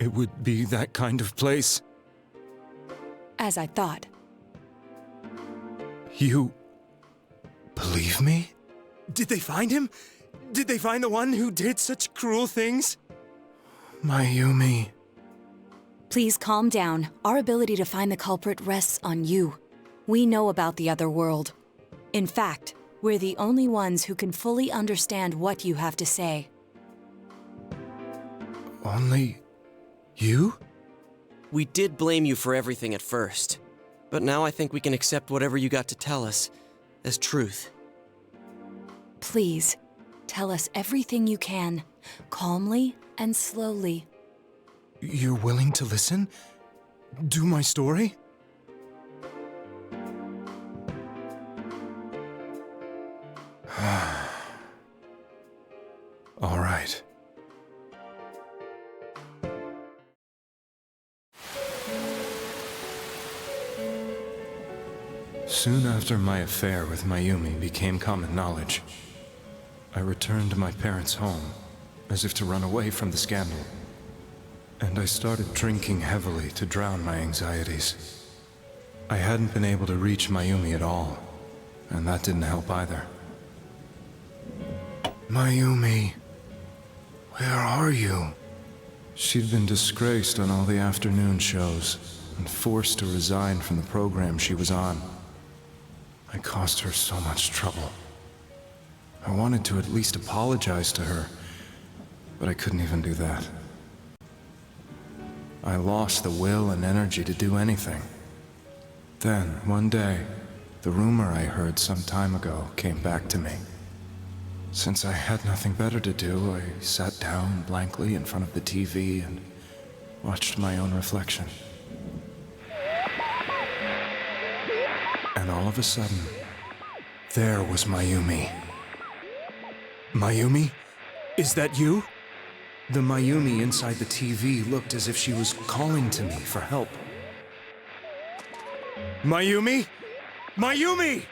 it would be that kind of place. As I thought. You believe me? Did they find him? Did they find the one who did such cruel things? Mayumi. Please calm down. Our ability to find the culprit rests on you. We know about the other world. In fact, we're the only ones who can fully understand what you have to say. Only you? We did blame you for everything at first, but now I think we can accept whatever you got to tell us as truth. Please, tell us everything you can, calmly and slowly. You're willing to listen? Do my story? All right. Soon after my affair with Mayumi became common knowledge, I returned to my parents' home, as if to run away from the scandal. And I started drinking heavily to drown my anxieties. I hadn't been able to reach Mayumi at all, and that didn't help either. Mayumi, where are you? She'd been disgraced on all the afternoon shows, and forced to resign from the program she was on. I caused her so much trouble. I wanted to at least apologize to her, but I couldn't even do that. I lost the will and energy to do anything. Then, one day, the rumor I heard some time ago came back to me. Since I had nothing better to do, I sat down blankly in front of the TV and watched my own reflection. And all of a sudden, there was Mayumi. Mayumi? Is that you? The Mayumi inside the TV looked as if she was calling to me for help. Mayumi? Mayumi!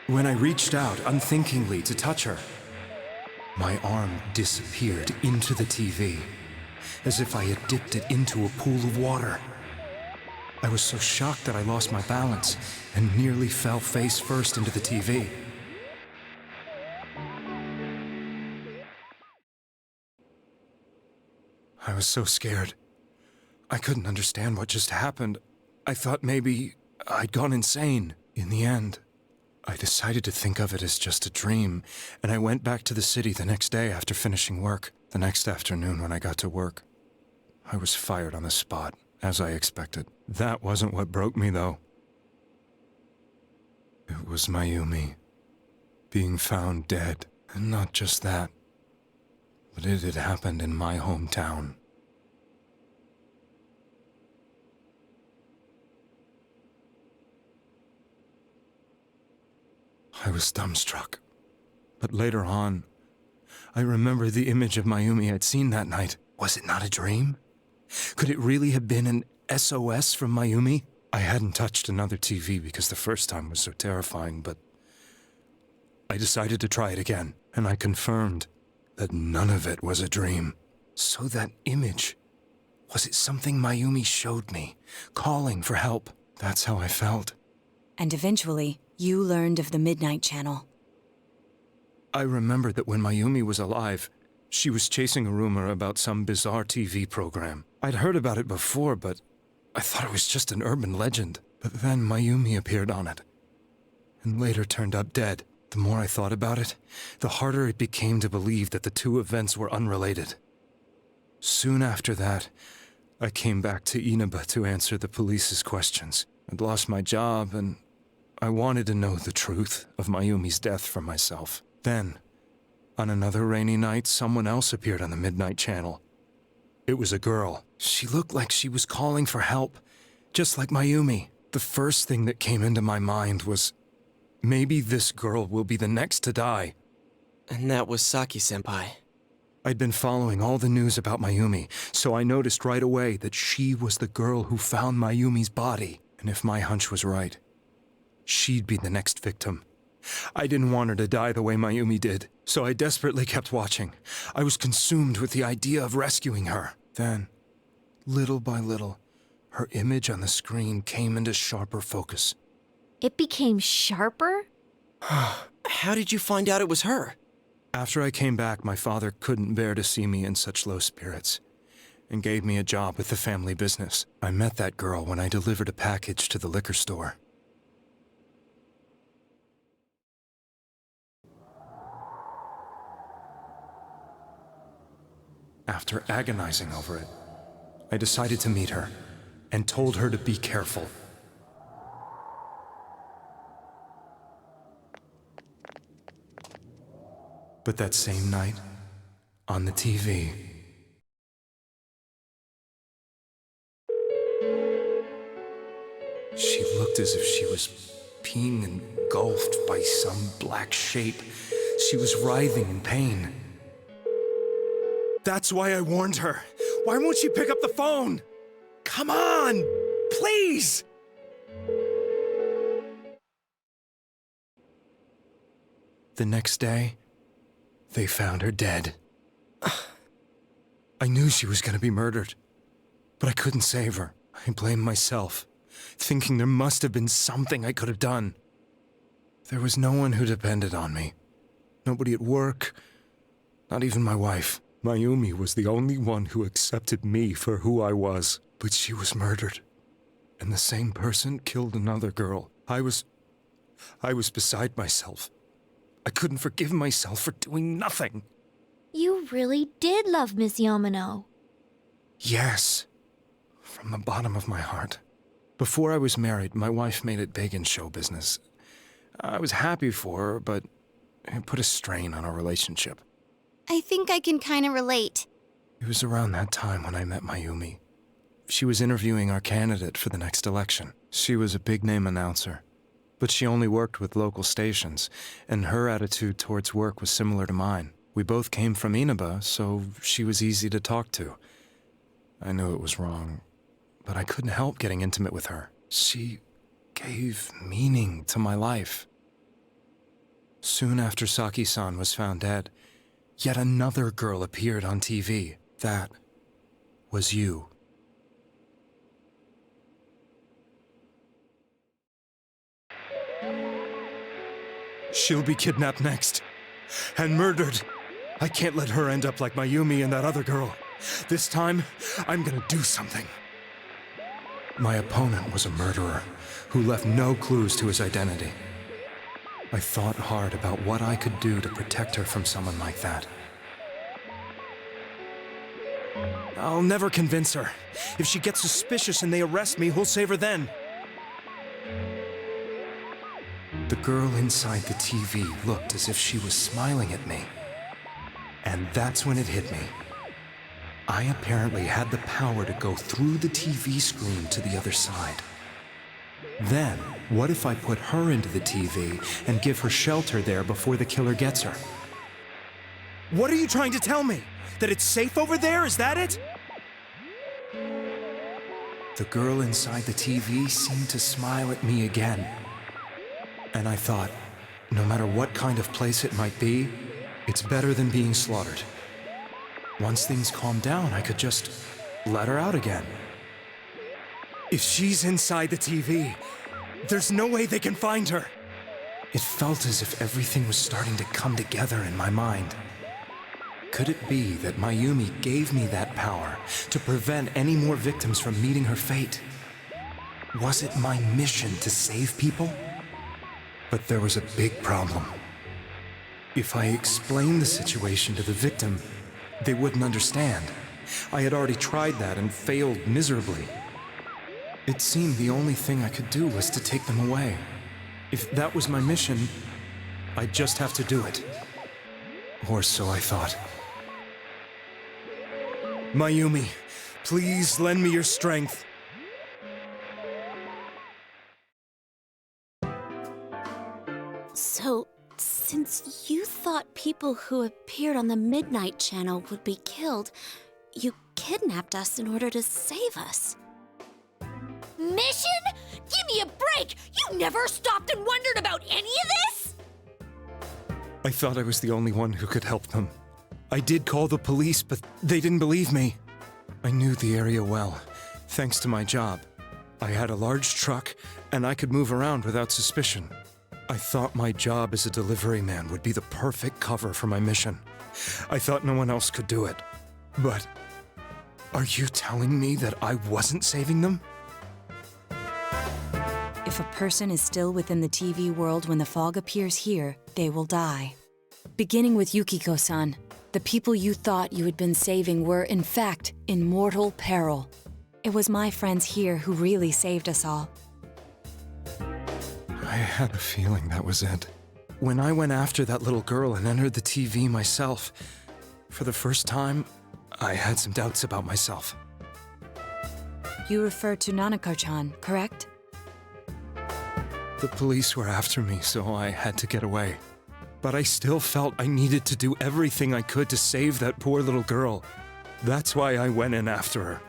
When I reached out unthinkingly to touch her, my arm disappeared into the TV, as if I had dipped it into a pool of water. I was so shocked that I lost my balance and nearly fell face first into the TV. I was so scared. I couldn't understand what just happened. I thought maybe I'd gone insane. In the end, I decided to think of it as just a dream, and I went back to the city the next day after finishing work. The next afternoon when I got to work, I was fired on the spot, as I expected. That wasn't what broke me, though. It was Mayumi being found dead, and not just that, but it had happened in my hometown. I was dumbstruck. But later on, I remember the image of Mayumi I'd seen that night. Was it not a dream? Could it really have been an SOS from Mayumi? I hadn't touched another TV because the first time was so terrifying, but I decided to try it again, and I confirmed that none of it was a dream. So that image, was it something Mayumi showed me, calling for help? That's how I felt. And eventually, you learned of the Midnight Channel. I remembered that when Mayumi was alive, she was chasing a rumor about some bizarre TV program. I'd heard about it before, but I thought it was just an urban legend. But then Mayumi appeared on it, and later turned up dead. The more I thought about it, the harder it became to believe that the two events were unrelated. Soon after that, I came back to Inaba to answer the police's questions. I'd lost my job, and I wanted to know the truth of Mayumi's death for myself. Then, on another rainy night, someone else appeared on the Midnight Channel. It was a girl. She looked like she was calling for help, just like Mayumi. The first thing that came into my mind was, maybe this girl will be the next to die. And that was Saki-senpai. I'd been following all the news about Mayumi, so I noticed right away that she was the girl who found Mayumi's body. And if my hunch was right, she'd be the next victim. I didn't want her to die the way Mayumi did, so I desperately kept watching. I was consumed with the idea of rescuing her. Then, little by little, her image on the screen came into sharper focus. It became sharper? How did you find out it was her? After I came back, my father couldn't bear to see me in such low spirits and gave me a job with the family business. I met that girl when I delivered a package to the liquor store. After agonizing over it, I decided to meet her and told her to be careful. But that same night, on the TV, she looked as if she was being engulfed by some black shape. She was writhing in pain. That's why I warned her. Why won't she pick up the phone? Come on, please! The next day, they found her dead. I knew she was going to be murdered, but I couldn't save her. I blamed myself, thinking there must have been something I could have done. There was no one who depended on me. Nobody at work, not even my wife. Mayumi was the only one who accepted me for who I was, but she was murdered. And the same person killed another girl. I was beside myself. I couldn't forgive myself for doing nothing. You really did love Miss Yamano. Yes, from the bottom of my heart. Before I was married, my wife made it big in show business. I was happy for her, but it put a strain on our relationship. I think I can kind of relate. It was around that time when I met Mayumi. She was interviewing our candidate for the next election. She was a big-name announcer, but she only worked with local stations, and her attitude towards work was similar to mine. We both came from Inaba, so she was easy to talk to. I knew it was wrong, but I couldn't help getting intimate with her. She gave meaning to my life. Soon after Saki-san was found dead, yet another girl appeared on TV. That was you. She'll be kidnapped next, and murdered. I can't let her end up like Mayumi and that other girl. This time, I'm gonna do something. My opponent was a murderer who left no clues to his identity. I thought hard about what I could do to protect her from someone like that. I'll never convince her. If she gets suspicious and they arrest me, who'll save her then? The girl inside the TV looked as if she was smiling at me. And that's when it hit me. I apparently had the power to go through the TV screen to the other side. Then, what if I put her into the TV and give her shelter there before the killer gets her? What are you trying to tell me? That it's safe over there? Is that it? The girl inside the TV seemed to smile at me again. And I thought, no matter what kind of place it might be, it's better than being slaughtered. Once things calmed down, I could just let her out again. If she's inside the TV, there's no way they can find her. It felt as if everything was starting to come together in my mind. Could it be that Mayumi gave me that power to prevent any more victims from meeting her fate? Was it my mission to save people? But there was a big problem. If I explained the situation to the victim, they wouldn't understand. I had already tried that and failed miserably. It seemed the only thing I could do was to take them away. If that was my mission, I'd just have to do it. Or so I thought. Mayumi, please lend me your strength. So, Since you thought people who appeared on the Midnight Channel would be killed, you kidnapped us in order to save us. Mission? Give me a break! You never stopped and wondered about any of this? I thought I was the only one who could help them. I did call the police, but they didn't believe me. I knew the area well, thanks to my job. I had a large truck, and I could move around without suspicion. I thought my job as a delivery man would be the perfect cover for my mission. I thought no one else could do it. But are you telling me that I wasn't saving them? If a person is still within the TV world when the fog appears here, they will die. Beginning with Yukiko-san, the people you thought you had been saving were, in fact, in mortal peril. It was my friends here who really saved us all. I had a feeling that was it. When I went after that little girl and entered the TV myself, for the first time, I had some doubts about myself. You refer to Nanako-chan, correct? The police were after me, so I had to get away. But I still felt I needed to do everything I could to save that poor little girl. That's why I went in after her.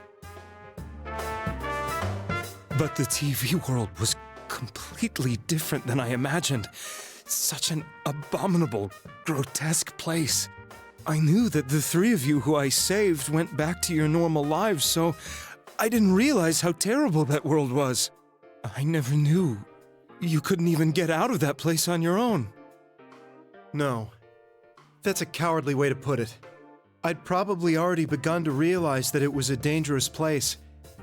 But the TV world was completely different than I imagined. Such an abominable, grotesque place. I knew that the three of you who I saved went back to your normal lives, so I didn't realize how terrible that world was. I never knew you couldn't even get out of that place on your own. No. That's a cowardly way to put it. I'd probably already begun to realize that it was a dangerous place.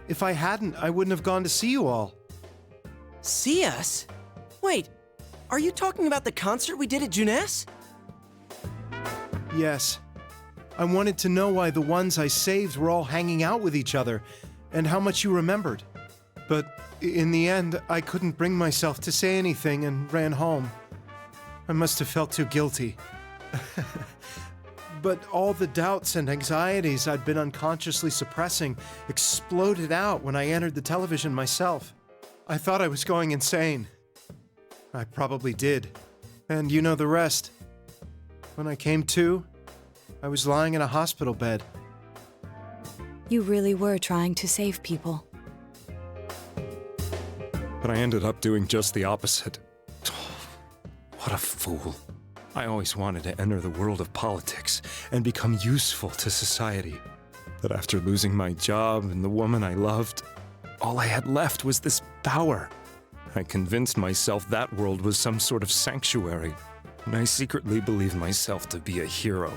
If I hadn't, I wouldn't have gone to see you all. See us? Wait, are you talking about the concert we did at Juness? Yes. I wanted to know why the ones I saved were all hanging out with each other, and how much you remembered. But in the end, I couldn't bring myself to say anything and ran home. I must have felt too guilty. But all the doubts and anxieties I'd been unconsciously suppressing exploded out when I entered the television myself. I thought I was going insane. I probably did. And you know the rest. When I came to, I was lying in a hospital bed. You really were trying to save people. But I ended up doing just the opposite. What a fool. I always wanted to enter the world of politics and become useful to society. But after losing my job and the woman I loved, all I had left was this power. I convinced myself that world was some sort of sanctuary, and I secretly believed myself to be a hero.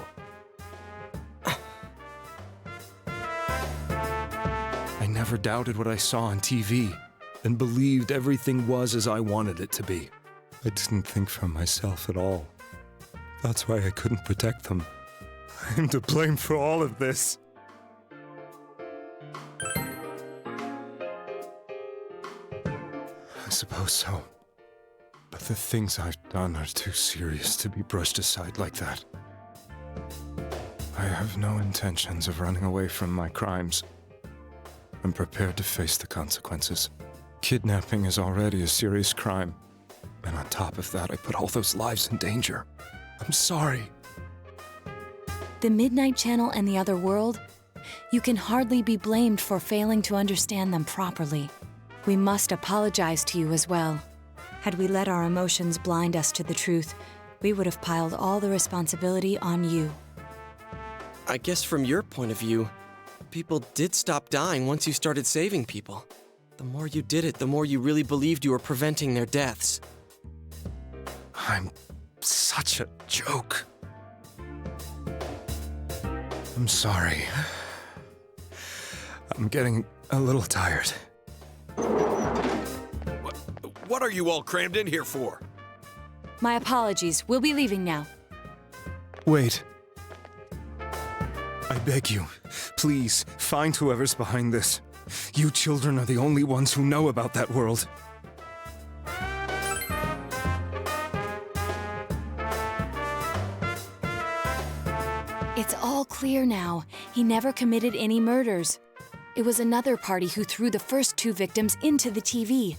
I never doubted what I saw on TV, and believed everything was as I wanted it to be. I didn't think for myself at all. That's why I couldn't protect them. I'm to blame for all of this. I suppose so. But the things I've done are too serious to be brushed aside like that. I have no intentions of running away from my crimes. I'm prepared to face the consequences. Kidnapping is already a serious crime. And on top of that, I put all those lives in danger. I'm sorry. The Midnight Channel and the other world? You can hardly be blamed for failing to understand them properly. We must apologize to you as well. Had we let our emotions blind us to the truth, we would have piled all the responsibility on you. I guess from your point of view, people did stop dying once you started saving people. The more you did it, the more you really believed you were preventing their deaths. I'm such a joke. I'm sorry. I'm getting a little tired. What are you all crammed in here for? My apologies. We'll be leaving now. Wait. I beg you, please, find whoever's behind this. You children are the only ones who know about that world. It's all clear now. He never committed any murders. It was another party who threw the first two victims into the TV.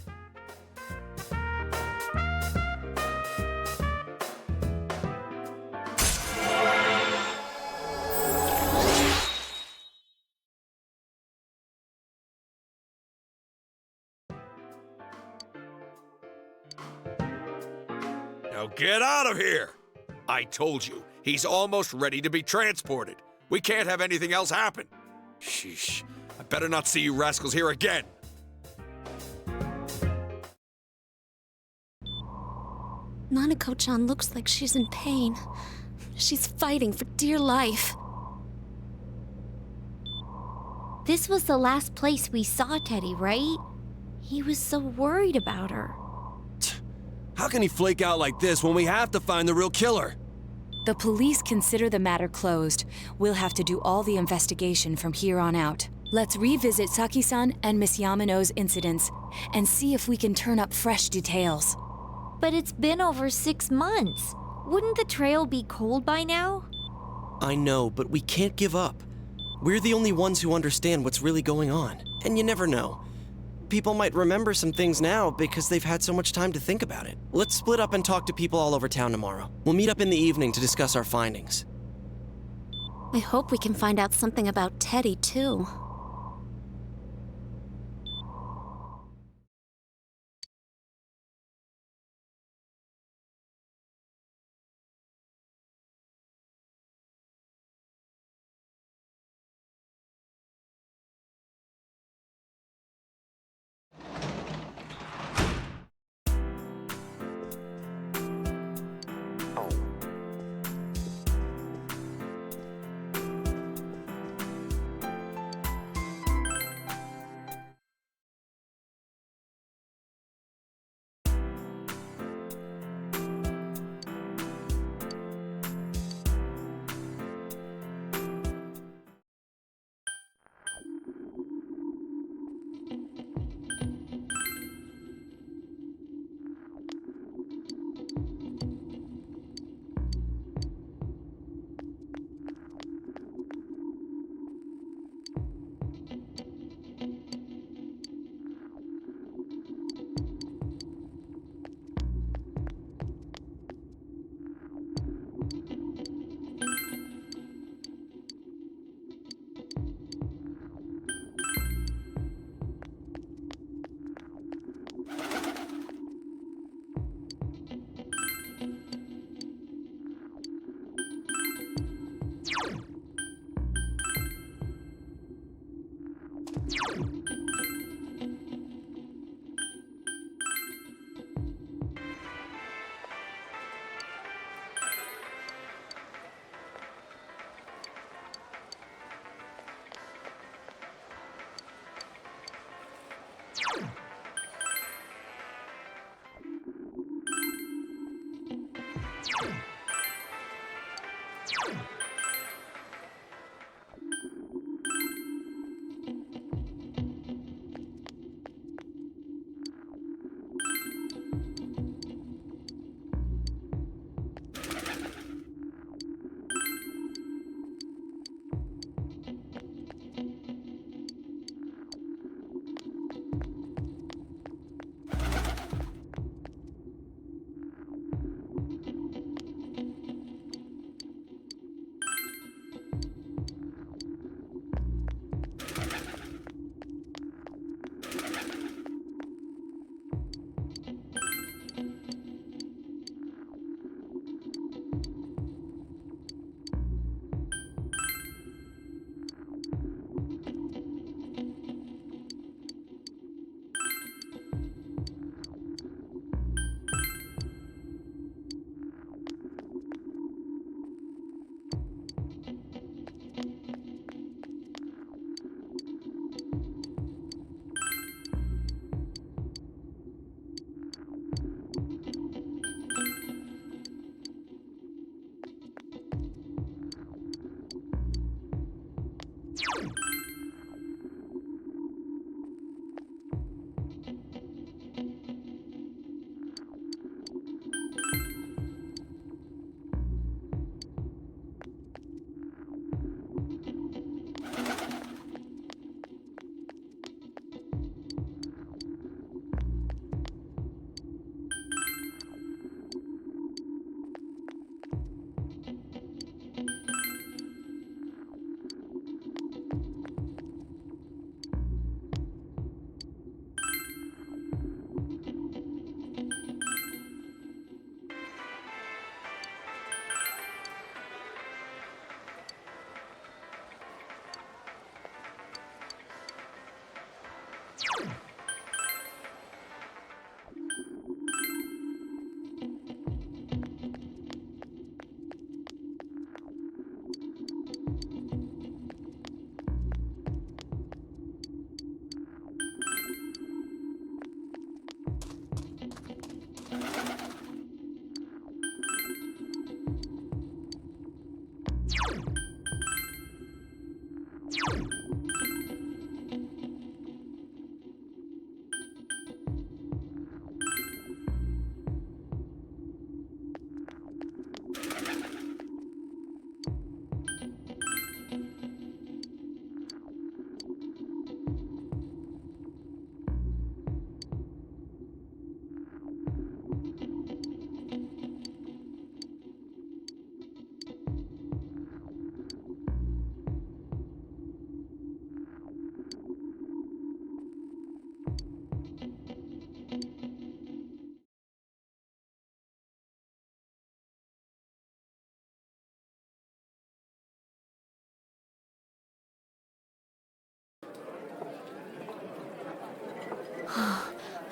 Now get out of here! I told you, he's almost ready to be transported. We can't have anything else happen. Sheesh. I better not see you rascals here again. Nanako-chan looks like she's in pain. She's fighting for dear life. This was the last place we saw Teddy, right? He was so worried about her. How can he flake out like this when we have to find the real killer? The police consider the matter closed. We'll have to do all the investigation from here on out. Let's revisit Saki-san and Miss Yamano's incidents and see if we can turn up fresh details. But it's been over 6 months. Wouldn't the trail be cold by now? I know, but we can't give up. We're the only ones who understand what's really going on. And you never know. People might remember some things now because they've had so much time to think about it. Let's split up and talk to people all over town tomorrow. We'll meet up in the evening to discuss our findings. I hope we can find out something about Teddy, too.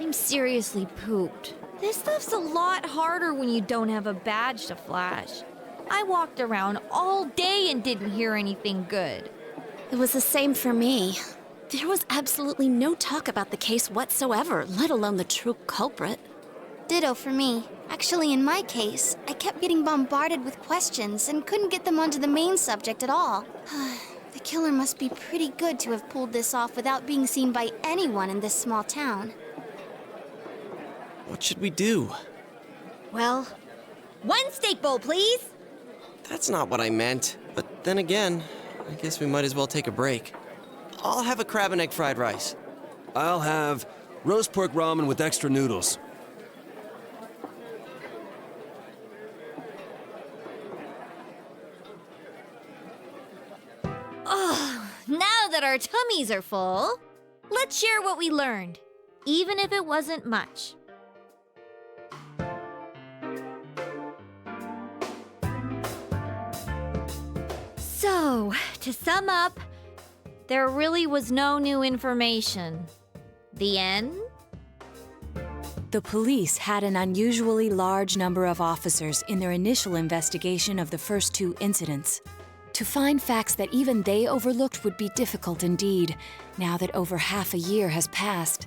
I'm seriously pooped. This stuff's a lot harder when you don't have a badge to flash. I walked around all day and didn't hear anything good. It was the same for me. There was absolutely no talk about the case whatsoever, let alone the true culprit. Ditto for me. Actually, in my case, I kept getting bombarded with questions and couldn't get them onto the main subject at all. The killer must be pretty good to have pulled this off without being seen by anyone in this small town. What should we do? Well, 1 steak bowl, please. That's not what I meant. But then again, I guess we might as well take a break. I'll have a crab and egg fried rice. I'll have roast pork ramen with extra noodles. Oh, now that our tummies are full, let's share what we learned, even if it wasn't much. So, to sum up, there really was no new information. The end? The police had an unusually large number of officers in their initial investigation of the first 2 incidents. To find facts that even they overlooked would be difficult indeed, now that over half a year has passed.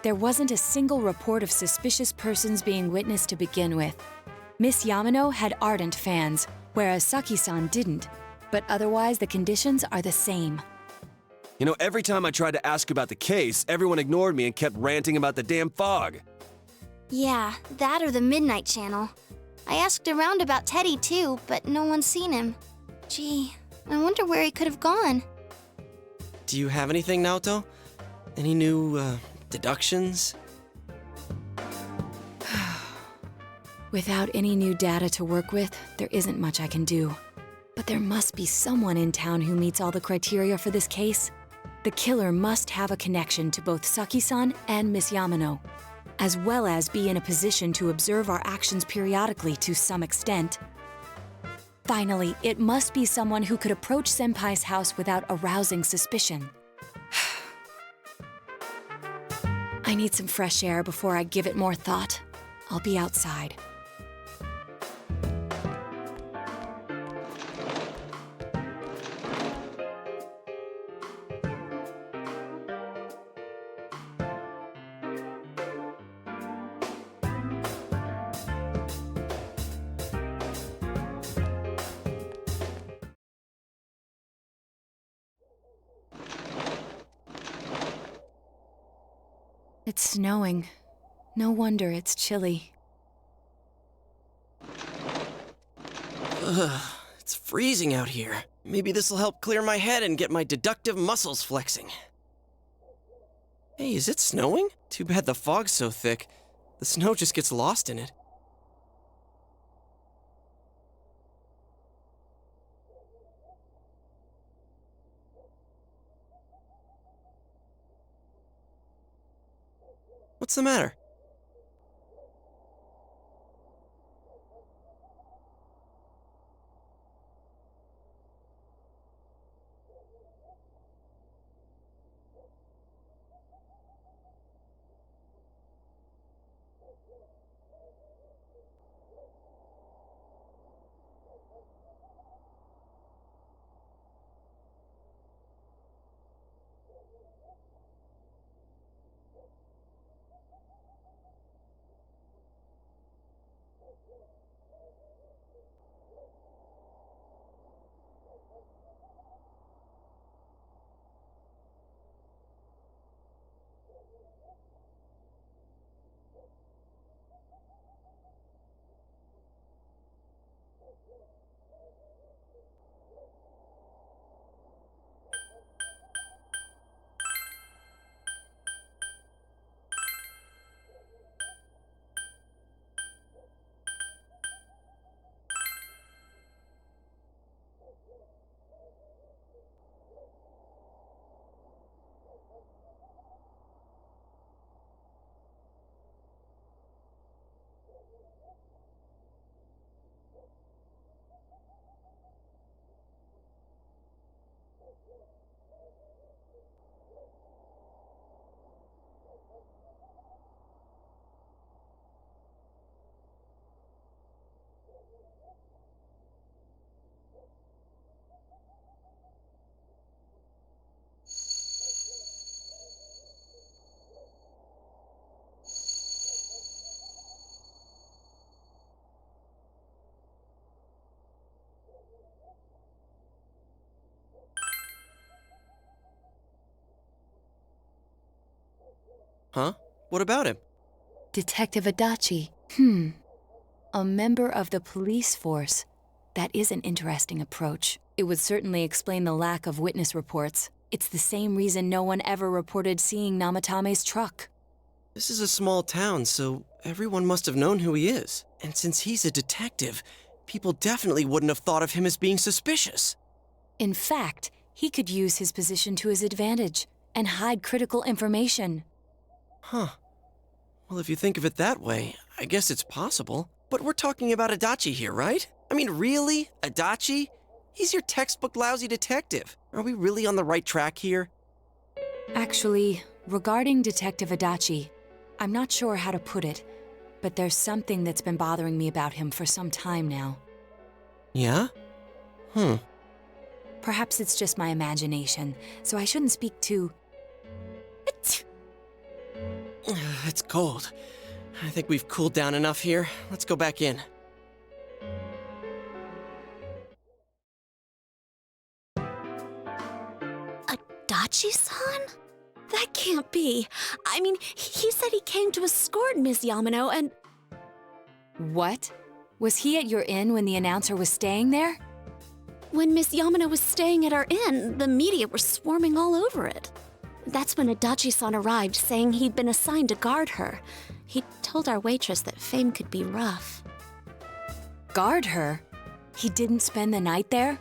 There wasn't a single report of suspicious persons being witnessed to begin with. Miss Yamano had ardent fans, whereas Saki-san didn't, but otherwise the conditions are the same. You know, every time I tried to ask about the case, everyone ignored me and kept ranting about the damn fog. Yeah, that or the Midnight Channel. I asked around about Teddy too, but no one's seen him. Gee, I wonder where he could have gone. Do you have anything, Naoto? Any new, deductions? Without any new data to work with, there isn't much I can do. But there must be someone in town who meets all the criteria for this case. The killer must have a connection to both Saki-san and Miss Yamano, as well as be in a position to observe our actions periodically to some extent. Finally, it must be someone who could approach Senpai's house without arousing suspicion. I need some fresh air before I give it more thought. I'll be outside. It's snowing. No wonder it's chilly. Ugh, it's freezing out here. Maybe this'll help clear my head and get my deductive muscles flexing. Hey, is it snowing? Too bad the fog's so thick. The snow just gets lost in it. What's the matter? Huh? What about him? Detective Adachi. A member of the police force. That is an interesting approach. It would certainly explain the lack of witness reports. It's the same reason no one ever reported seeing Namatame's truck. This is a small town, so everyone must have known who he is. And since he's a detective, people definitely wouldn't have thought of him as being suspicious. In fact, he could use his position to his advantage and hide critical information. Huh. Well, if you think of it that way, I guess it's possible. But we're talking about Adachi here, right? I mean, really? Adachi? He's your textbook lousy detective. Are we really on the right track here? Actually, regarding Detective Adachi, I'm not sure how to put it, but there's something that's been bothering me about him for some time now. Yeah? Perhaps it's just my imagination, so I shouldn't speak too... It's cold. I think we've cooled down enough here. Let's go back in. Adachi-san? That can't be. I mean, he said he came to escort Miss Yamano and... What? Was he at your inn when the announcer was staying there? When Miss Yamano was staying at our inn, the media were swarming all over it. That's when Adachi-san arrived, saying he'd been assigned to guard her. He told our waitress that fame could be rough. Guard her? He didn't spend the night there?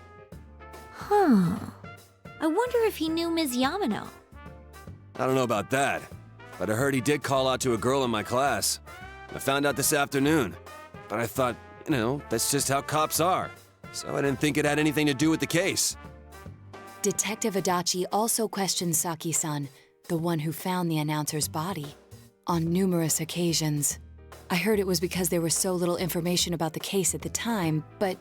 Huh. I wonder if he knew Ms. Yamano. I don't know about that, but I heard he did call out to a girl in my class. I found out this afternoon, but I thought, that's just how cops are. So I didn't think it had anything to do with the case. Detective Adachi also questioned Saki-san, the one who found the announcer's body, on numerous occasions. I heard it was because there was so little information about the case at the time, but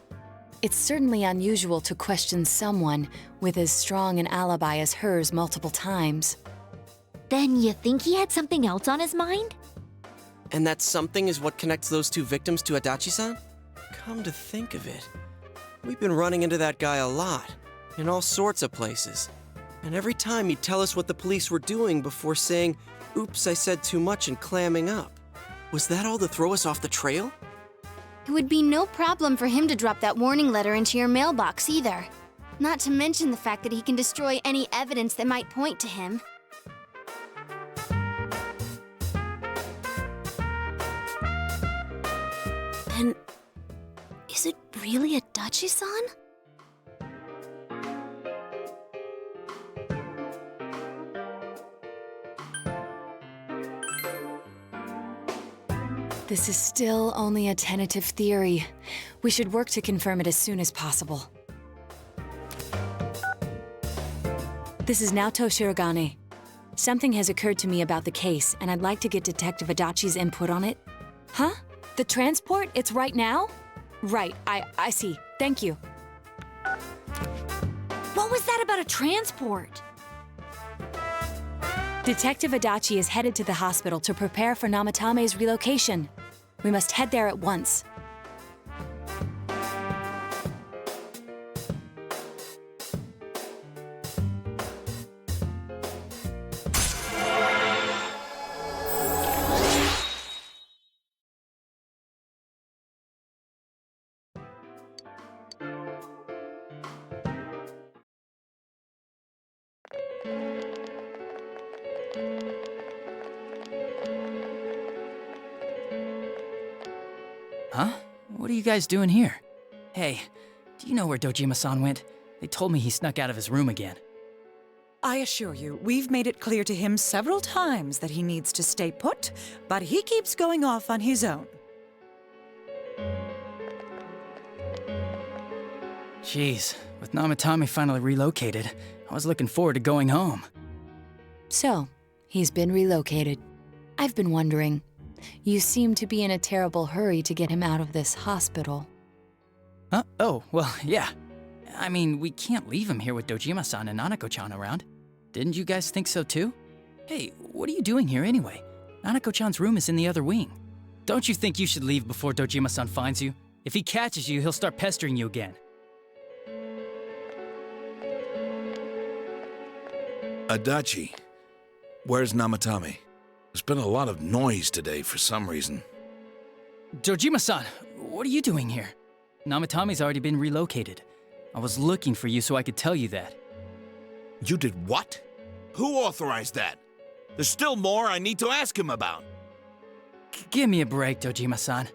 it's certainly unusual to question someone with as strong an alibi as hers multiple times. Then you think he had something else on his mind? And that something is what connects those two victims to Adachi-san? Come to think of it, we've been running into that guy a lot, in all sorts of places. And every time he'd tell us what the police were doing before saying, "Oops, I said too much," and clamming up. Was that all to throw us off the trail? It would be no problem for him to drop that warning letter into your mailbox either. Not to mention the fact that he can destroy any evidence that might point to him. And is it really Adachi-san? This is still only a tentative theory. We should work to confirm it as soon as possible. This is Naoto Shirogane. Something has occurred to me about the case, and I'd like to get Detective Adachi's input on it. Huh? The transport? It's right now? Right, I see. Thank you. What was that about a transport? Detective Adachi is headed to the hospital to prepare for Namatame's relocation. We must head there at once. Huh? What are you guys doing here? Hey, do you know where Dojima-san went? They told me he snuck out of his room again. I assure you, we've made it clear to him several times that he needs to stay put, but he keeps going off on his own. Jeez, with Namatame finally relocated, I was looking forward to going home. So, he's been relocated. I've been wondering, you seem to be in a terrible hurry to get him out of this hospital. Huh? Oh, well, yeah. I mean, we can't leave him here with Dojima-san and Nanako-chan around. Didn't you guys think so too? Hey, what are you doing here anyway? Nanako-chan's room is in the other wing. Don't you think you should leave before Dojima-san finds you? If he catches you, he'll start pestering you again. Adachi, where's Namatame? There's been a lot of noise today for some reason. Dojima-san, what are you doing here? Namatomi's already been relocated. I was looking for you so I could tell you that. You did what? Who authorized that? There's still more I need to ask him about. Give me a break, Dojima-san.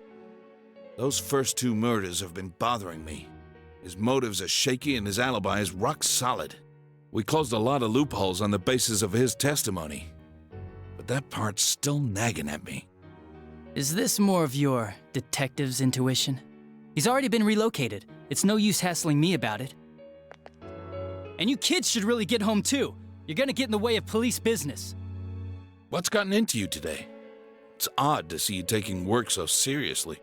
Those first 2 murders have been bothering me. His motives are shaky and his alibi is rock solid. We closed a lot of loopholes on the basis of his testimony. But that part's still nagging at me. Is this more of your detective's intuition? He's already been relocated. It's no use hassling me about it. And you kids should really get home too. You're gonna get in the way of police business. What's gotten into you today? It's odd to see you taking work so seriously.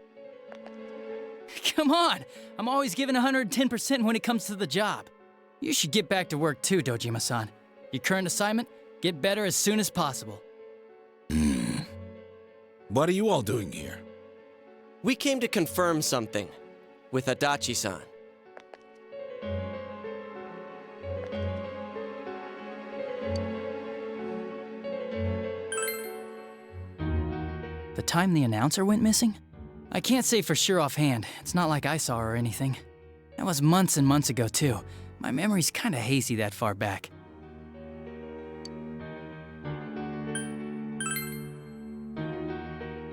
Come on! I'm always giving 110% when it comes to the job. You should get back to work too, Dojima-san. Your current assignment? Get better as soon as possible. What are you all doing here? We came to confirm something with Adachi-san. The time the announcer went missing? I can't say for sure offhand. It's not like I saw her or anything. That was months and months ago too. My memory's kinda hazy that far back.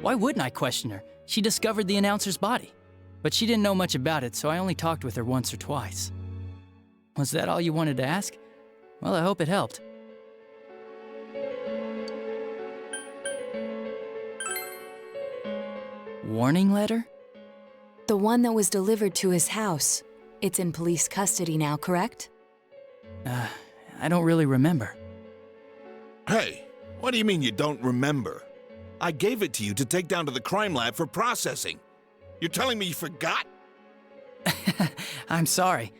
Why wouldn't I question her? She discovered the announcer's body. But she didn't know much about it, so I only talked with her once or twice. Was that all you wanted to ask? Well, I hope it helped. Warning letter? The one that was delivered to his house. It's in police custody now, correct? I don't really remember. Hey, what do you mean you don't remember? I gave it to you to take down to the crime lab for processing. You're telling me you forgot? I'm sorry.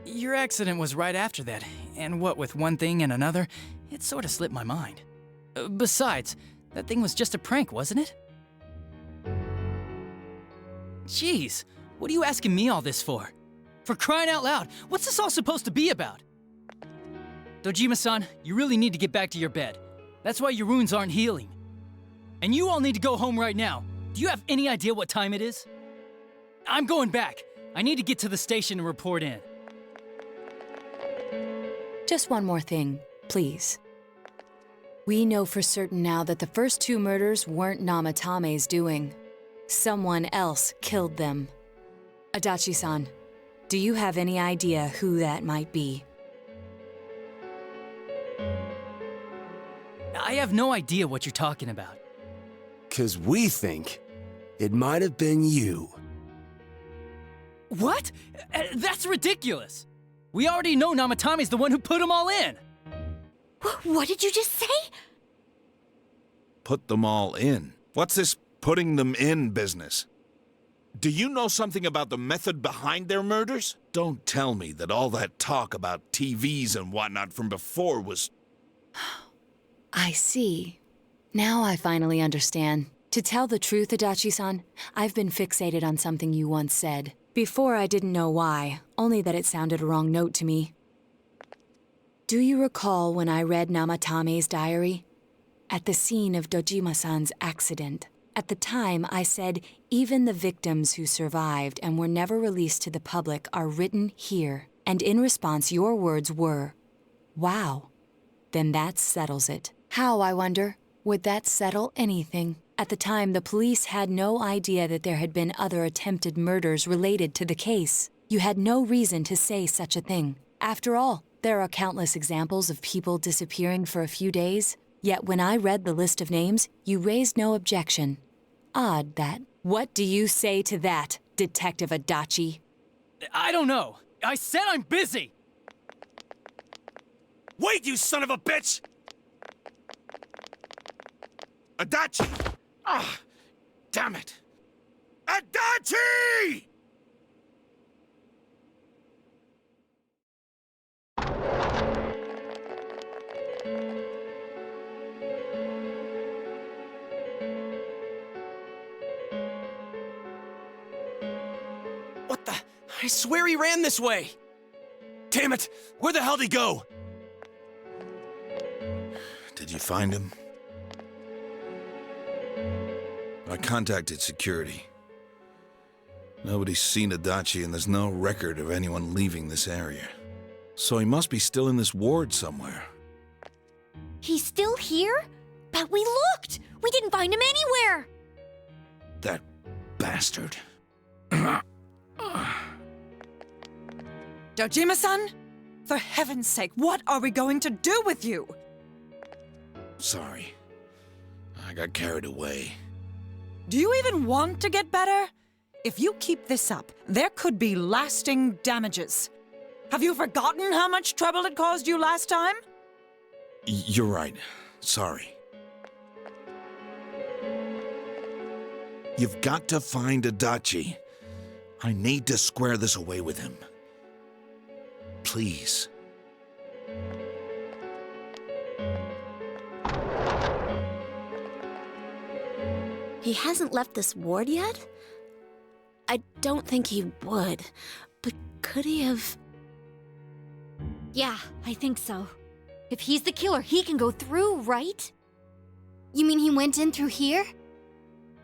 Your accident was right after that, and what with one thing and another, it sort of slipped my mind. Besides, that thing was just a prank, wasn't it? Jeez, what are you asking me all this for? For crying out loud, what's this all supposed to be about? Dojima-san, you really need to get back to your bed. That's why your wounds aren't healing. And you all need to go home right now. Do you have any idea what time it is? I'm going back. I need to get to the station and report in. Just one more thing, please. We know for certain now that the first 2 murders weren't Namatame's doing. Someone else killed them. Adachi-san, do you have any idea who that might be? I have no idea what you're talking about. 'Cause we think it might have been you. What? That's ridiculous! We already know Namatame's the one who put them all in! What did you just say? Put them all in? What's this putting them in business? Do you know something about the method behind their murders? Don't tell me that all that talk about TVs and whatnot from before was... I see. Now I finally understand. To tell the truth, Adachi-san, I've been fixated on something you once said. Before I didn't know why, only that it sounded a wrong note to me. Do you recall when I read Namatame's diary? At the scene of Dojima-san's accident. At the time, I said, even the victims who survived and were never released to the public are written here. And in response, your words were, wow. Then that settles it. How, I wonder, would that settle anything? At the time, the police had no idea that there had been other attempted murders related to the case. You had no reason to say such a thing. After all, there are countless examples of people disappearing for a few days. Yet when I read the list of names, you raised no objection. Odd that. What do you say to that, Detective Adachi? I don't know. I said I'm busy! Wait, you son of a bitch! Adachi! Ah, damn it! Adachi! What the? I swear he ran this way! Damn it! Where the hell did he go? Did you find him? I contacted security. Nobody's seen Adachi and there's no record of anyone leaving this area. So he must be still in this ward somewhere. He's still here? But we looked! We didn't find him anywhere! That bastard. Dojima-san? For heaven's sake, what are we going to do with you? Sorry. I got carried away. Do you even want to get better? If you keep this up, there could be lasting damages. Have you forgotten how much trouble it caused you last time? You're right. Sorry. You've got to find Adachi. I need to square this away with him. Please. He hasn't left this ward yet? I don't think he would, but could he have... Yeah, I think so. If he's the killer, he can go through, right? You mean he went in through here?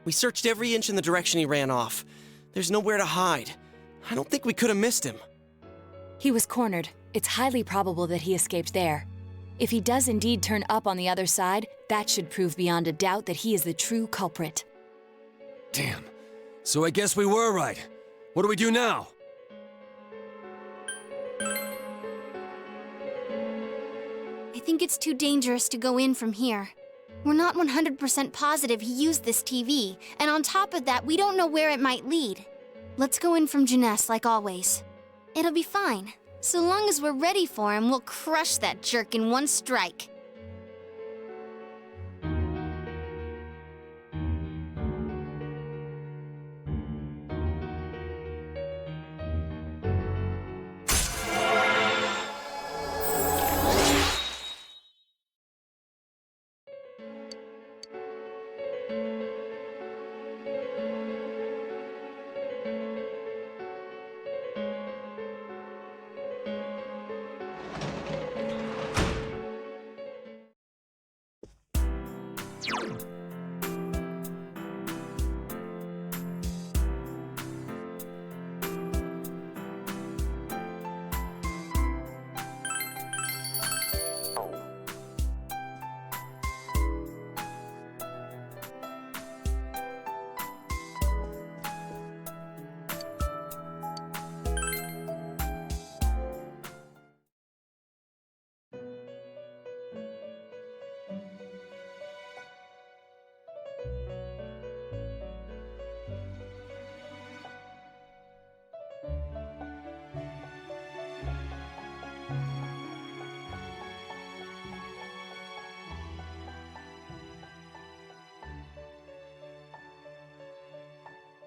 We searched every inch in the direction he ran off. There's nowhere to hide. I don't think we could have missed him. He was cornered. It's highly probable that he escaped there. If he does indeed turn up on the other side, that should prove beyond a doubt that he is the true culprit. Damn. So I guess we were right. What do we do now? I think it's too dangerous to go in from here. We're not 100% positive he used this TV, and on top of that, we don't know where it might lead. Let's go in from Jeunesse like always. It'll be fine. So long as we're ready for him, we'll crush that jerk in one strike.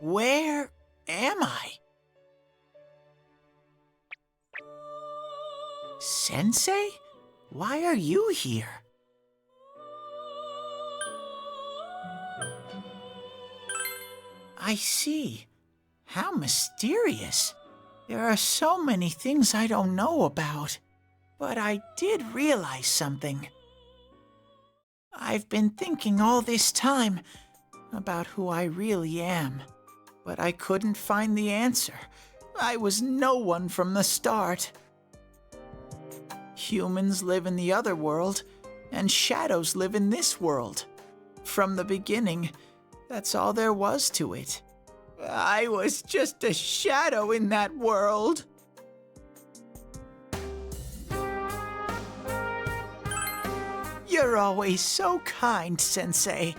Where am I? Sensei? Why are you here? I see. How mysterious. There are so many things I don't know about. But I did realize something. I've been thinking all this time about who I really am. But I couldn't find the answer. I was no one from the start. Humans live in the other world, and shadows live in this world. From the beginning, that's all there was to it. I was just a shadow in that world. You're always so kind, Sensei.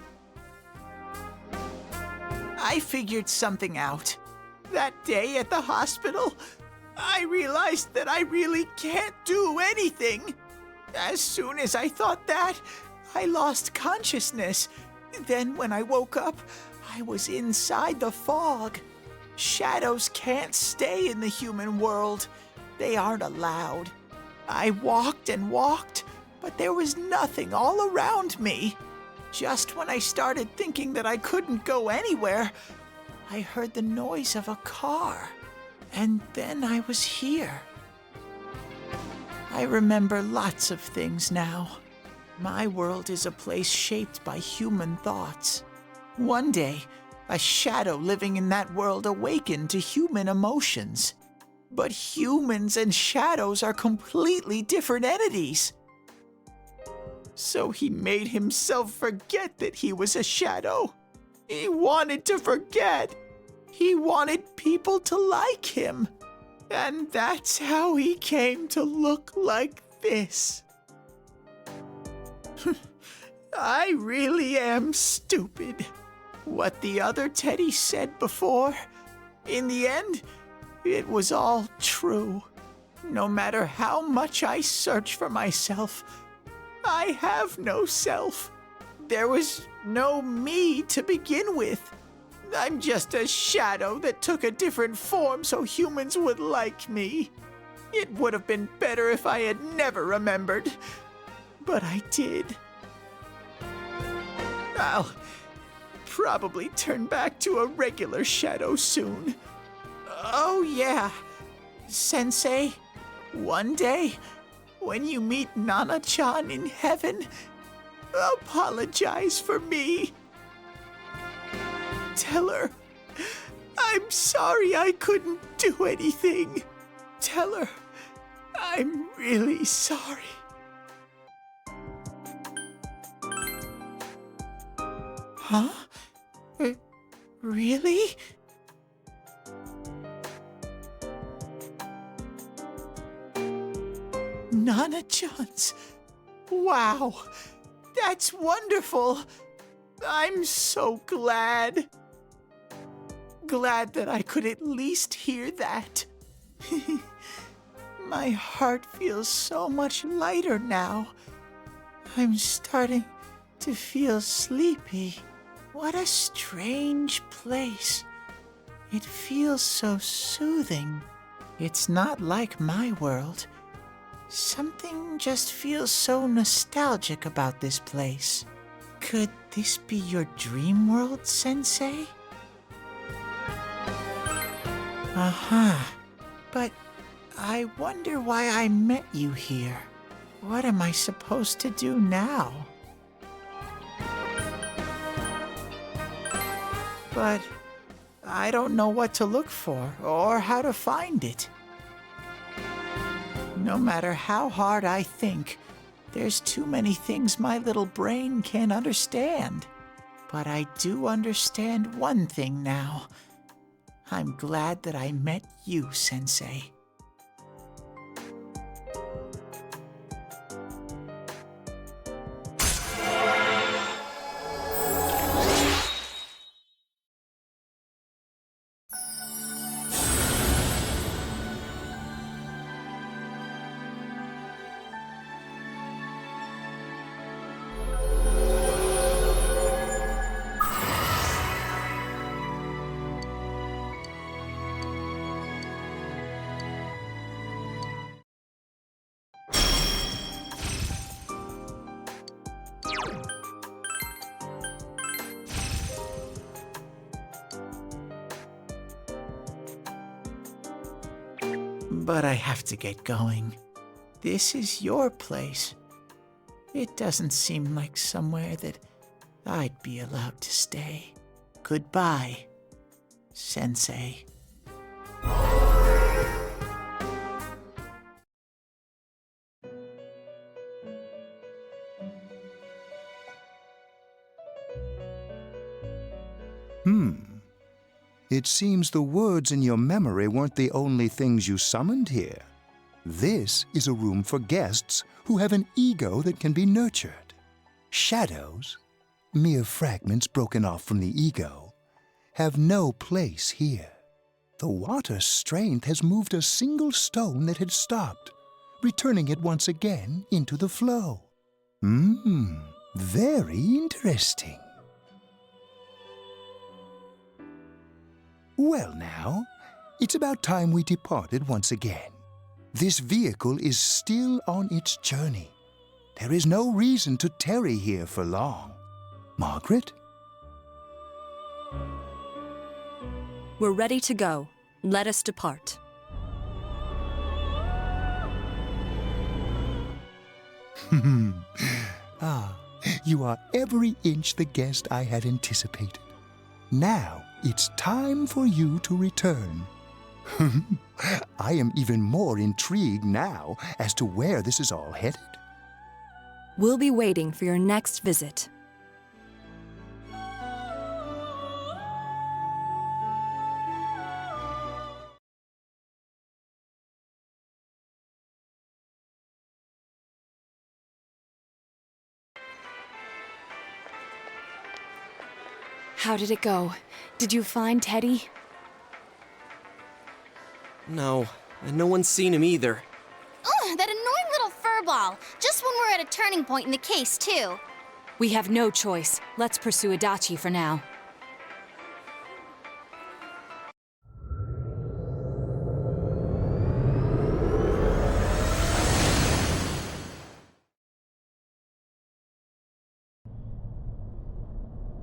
I figured something out. That day at the hospital, I realized that I really can't do anything. As soon as I thought that, I lost consciousness. Then when I woke up, I was inside the fog. Shadows can't stay in the human world. They aren't allowed. I walked and walked, but there was nothing all around me. Just when I started thinking that I couldn't go anywhere, I heard the noise of a car. And then I was here. I remember lots of things now. My world is a place shaped by human thoughts. One day, a shadow living in that world awakened to human emotions. But humans and shadows are completely different entities. So he made himself forget that he was a shadow. He wanted to forget. He wanted people to like him. And that's how he came to look like this. I really am stupid. What the other Teddy said before, in the end, it was all true. No matter how much I search for myself, I have no self. There was no me to begin with. I'm just a shadow that took a different form so humans would like me. It would have been better if I had never remembered, but I did. I'll probably turn back to a regular shadow soon. Oh yeah, Sensei, one day, when you meet Nana-chan in heaven, apologize for me. Tell her, I'm sorry I couldn't do anything. Tell her, I'm really sorry. Huh? Really? Nana-chan's. Wow, that's wonderful. I'm so glad. Glad that I could at least hear that. My heart feels so much lighter now. I'm starting to feel sleepy. What a strange place. It feels so soothing. It's not like my world. Something just feels so nostalgic about this place. Could this be your dream world, Sensei? Uh-huh. But I wonder why I met you here. What am I supposed to do now? But I don't know what to look for or how to find it. No matter how hard I think, there's too many things my little brain can't understand. But I do understand one thing now. I'm glad that I met you, Sensei. But I have to get going. This is your place. It doesn't seem like somewhere that I'd be allowed to stay. Goodbye, Sensei. It seems the words in your memory weren't the only things you summoned here. This is a room for guests who have an ego that can be nurtured. Shadows, mere fragments broken off from the ego, have no place here. The water's strength has moved a single stone that had stopped, returning it once again into the flow. Very interesting. Well now, it's about time we departed once again. This vehicle is still on its journey. There is no reason to tarry here for long. Margaret? We're ready to go. Let us depart. You are every inch the guest I had anticipated. Now it's time for you to return. I am even more intrigued now as to where this is all headed. We'll be waiting for your next visit. How did it go? Did you find Teddy? No, and no one's seen him either. Ugh, that annoying little furball. Just when we're at a turning point in the case, too. We have no choice. Let's pursue Adachi for now.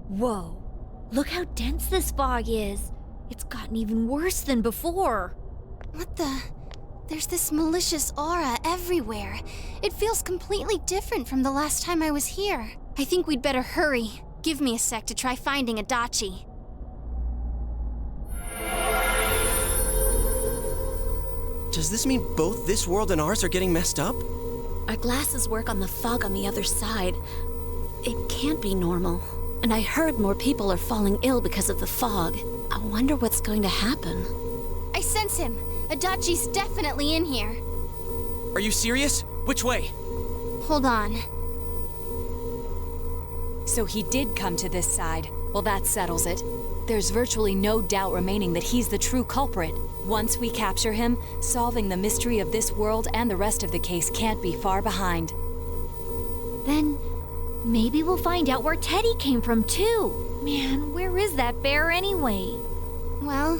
Whoa. Look how dense this fog is. It's gotten even worse than before. What the? There's this malicious aura everywhere. It feels completely different from the last time I was here. I think we'd better hurry. Give me a sec to try finding Adachi. Does this mean both this world and ours are getting messed up? Our glasses work on the fog on the other side. It can't be normal. And I heard more people are falling ill because of the fog. I wonder what's going to happen. I sense him. Adachi's definitely in here. Are you serious? Which way? Hold on. So he did come to this side. Well, that settles it. There's virtually no doubt remaining that he's the true culprit. Once we capture him, solving the mystery of this world and the rest of the case can't be far behind. Then maybe we'll find out where Teddy came from, too. Man, where is that bear anyway? Well,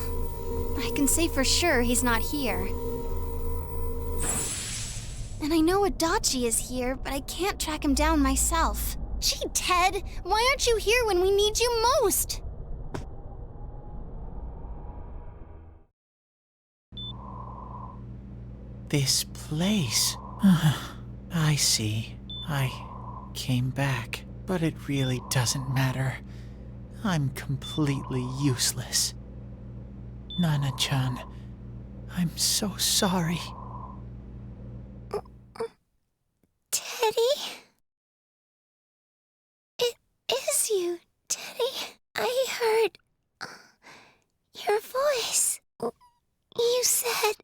I can say for sure he's not here. And I know Adachi is here, but I can't track him down myself. Gee, Ted, why aren't you here when we need you most? This place. I see. I came back, but it really doesn't matter. I'm completely useless. Nana-chan, I'm so sorry. Teddy? It is you, Teddy. I heard your voice. You said,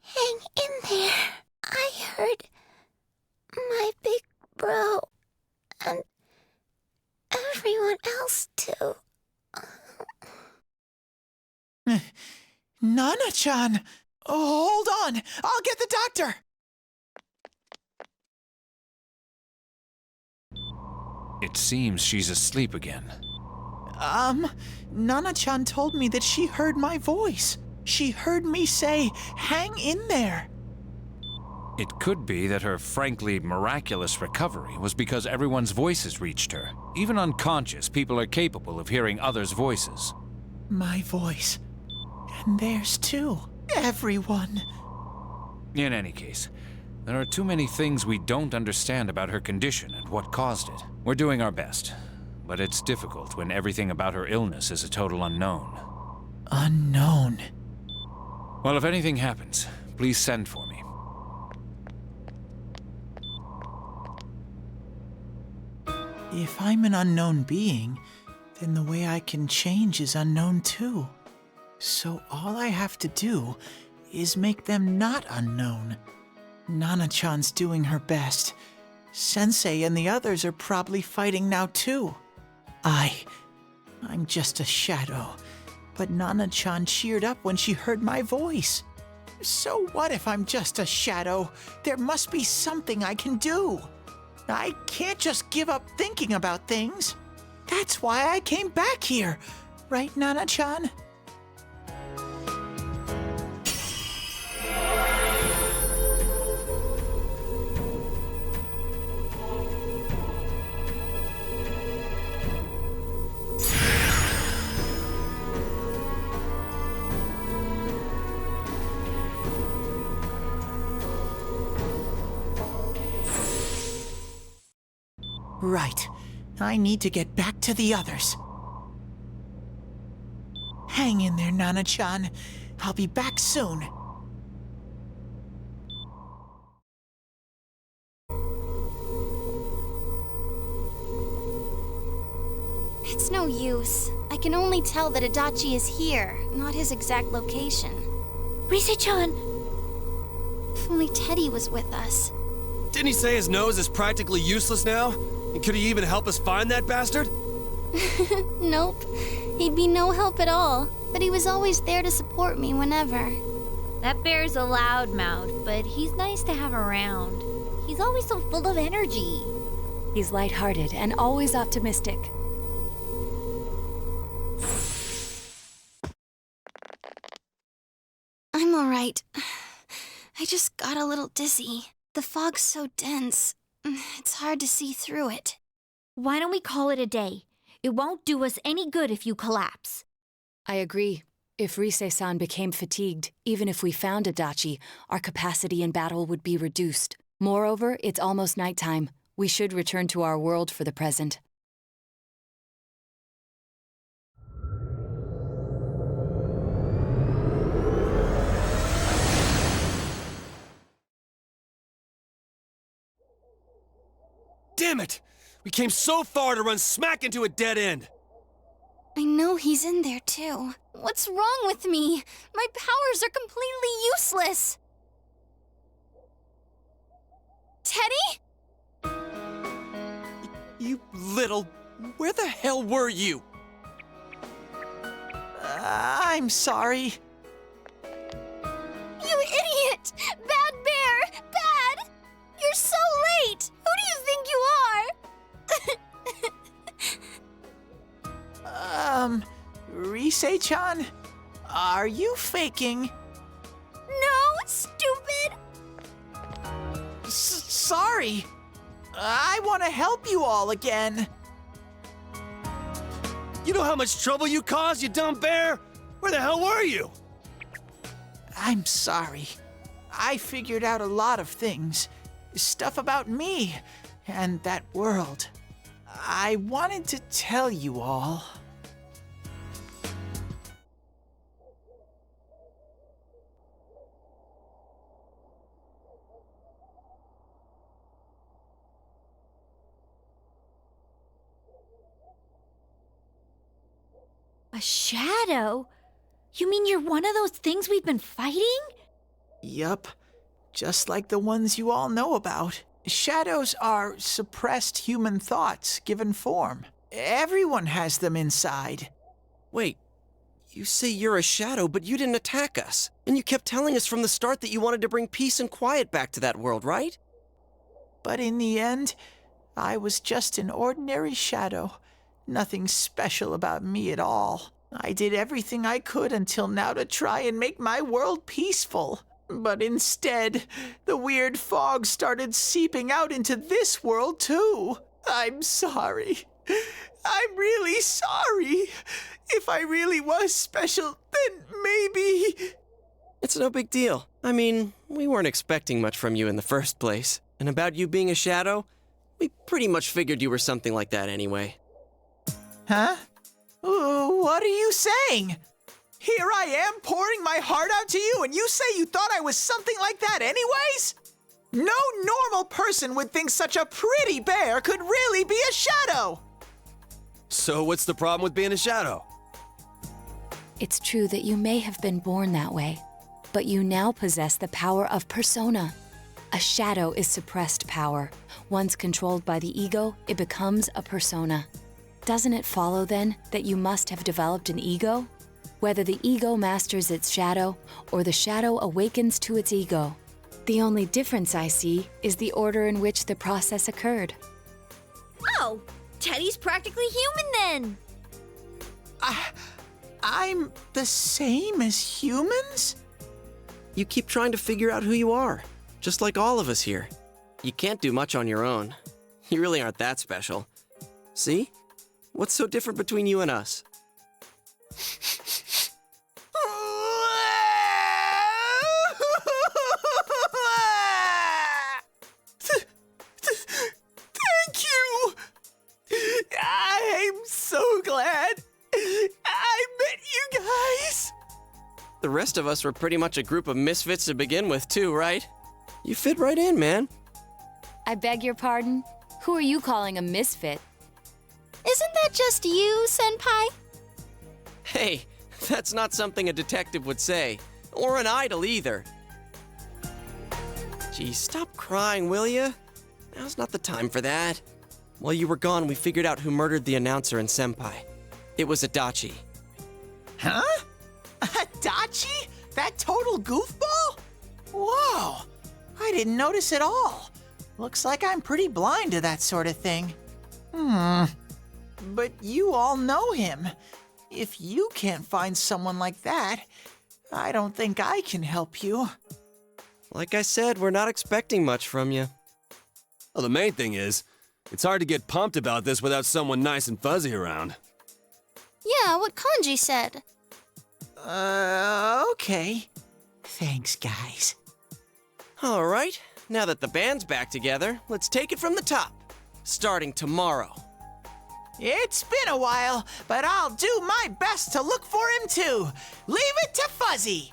hang in there. I heard my big bro and everyone else too. Nana-chan! Oh, hold on! I'll get the doctor! It seems she's asleep again. Nana-chan told me that she heard my voice. She heard me say, hang in there. It could be that her frankly miraculous recovery was because everyone's voices reached her. Even unconscious, people are capable of hearing others' voices. My voice. And theirs too. Everyone. In any case, there are too many things we don't understand about her condition and what caused it. We're doing our best, but it's difficult when everything about her illness is a total unknown. Unknown? Well, if anything happens, please send for me. If I'm an unknown being, then the way I can change is unknown too. So all I have to do is make them not unknown. Nana-chan's doing her best. Sensei and the others are probably fighting now too. I'm just a shadow. But Nana-chan cheered up when she heard my voice. So what if I'm just a shadow? There must be something I can do. I can't just give up thinking about things. That's why I came back here. Right, Nana-chan? Right. I need to get back to the others. Hang in there, Nana-chan. I'll be back soon. It's no use. I can only tell that Adachi is here, not his exact location. Rise-chan! If only Teddy was with us. Didn't he say his nose is practically useless now? And could he even help us find that bastard? Nope. He'd be no help at all. But he was always there to support me whenever. That bear's a loudmouth, but he's nice to have around. He's always so full of energy. He's lighthearted and always optimistic. I'm alright. I just got a little dizzy. The fog's so dense, it's hard to see through it. Why don't we call it a day? It won't do us any good if you collapse. I agree. If Rise-san became fatigued, even if we found Adachi, our capacity in battle would be reduced. Moreover, it's almost nighttime. We should return to our world for the present. Damn it! We came so far to run smack into a dead end! I know he's in there too. What's wrong with me? My powers are completely useless. Teddy? You little... Where the hell were you? I'm sorry. You idiot! Bad bear! Bad! You're so late! Who do you think you are? Rise-chan? Are you faking? No, stupid! Sorry. I want to help you all again. You know how much trouble you caused, you dumb bear? Where the hell were you? I'm sorry. I figured out a lot of things. Stuff about me and that world. I wanted to tell you all. A shadow? You mean you're one of those things we've been fighting? Yup. Just like the ones you all know about. Shadows are suppressed human thoughts given form. Everyone has them inside. Wait, you say you're a shadow, but you didn't attack us. And you kept telling us from the start that you wanted to bring peace and quiet back to that world, right? But in the end, I was just an ordinary shadow. Nothing special about me at all. I did everything I could until now to try and make my world peaceful. But instead, the weird fog started seeping out into this world too. I'm sorry. I'm really sorry. If I really was special, then maybe... It's no big deal. I mean, we weren't expecting much from you in the first place. And about you being a shadow, we pretty much figured you were something like that anyway. Huh? What are you saying? Here I am pouring my heart out to you, and you say you thought I was something like that anyways? No normal person would think such a pretty bear could really be a shadow! So what's the problem with being a shadow? It's true that you may have been born that way, but you now possess the power of persona. A shadow is suppressed power. Once controlled by the ego, it becomes a persona. Doesn't it follow, then, that you must have developed an ego? Whether the ego masters its shadow, or the shadow awakens to its ego. The only difference I see is the order in which the process occurred. Oh, Teddy's practically human then! I'm the same as humans? You keep trying to figure out who you are, just like all of us here. You can't do much on your own. You really aren't that special. See? What's so different between you and us? Thank you! I'm so glad I met you guys! The rest of us were pretty much a group of misfits to begin with, too, right? You fit right in, man. I beg your pardon? Who are you calling a misfit? Isn't that just you, Senpai? Hey, that's not something a detective would say. Or an idol, either. Gee, stop crying, will ya? Now's not the time for that. While you were gone, we figured out who murdered the announcer and Senpai. It was Adachi. Huh? Adachi? That total goofball? Whoa! I didn't notice at all. Looks like I'm pretty blind to that sort of thing. But you all know him. If you can't find someone like that, I don't think I can help you. Like I said, we're not expecting much from you. Well, the main thing is, it's hard to get pumped about this without someone nice and fuzzy around. Yeah, what Kanji said. Okay. Thanks, guys. All right, now that the band's back together, let's take it from the top. Starting tomorrow. It's been a while, but I'll do my best to look for him too. Leave it to Fuzzy.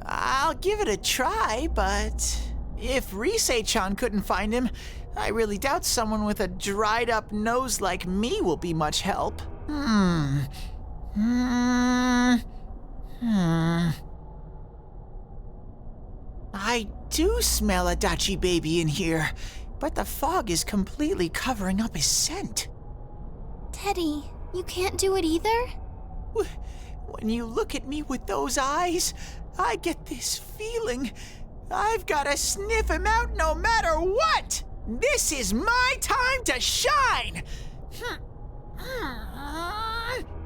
I'll give it a try, but if Risei-chan couldn't find him, I really doubt someone with a dried up nose like me will be much help. I do smell Adachi baby in here, but the fog is completely covering up his scent. Teddy, you can't do it either? When you look at me with those eyes, I get this feeling. I've gotta sniff him out no matter what! This is my time to shine!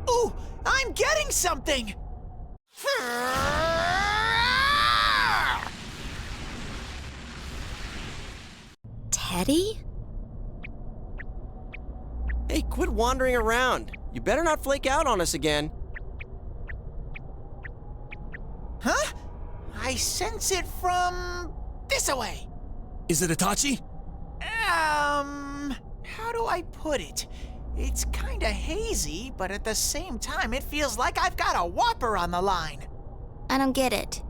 Ooh, I'm getting something! Teddy? Hey, quit wandering around. You better not flake out on us again. Huh? I sense it from this away. Is it Itachi? How do I put it? It's kinda hazy, but at the same time, it feels like I've got a whopper on the line. I don't get it.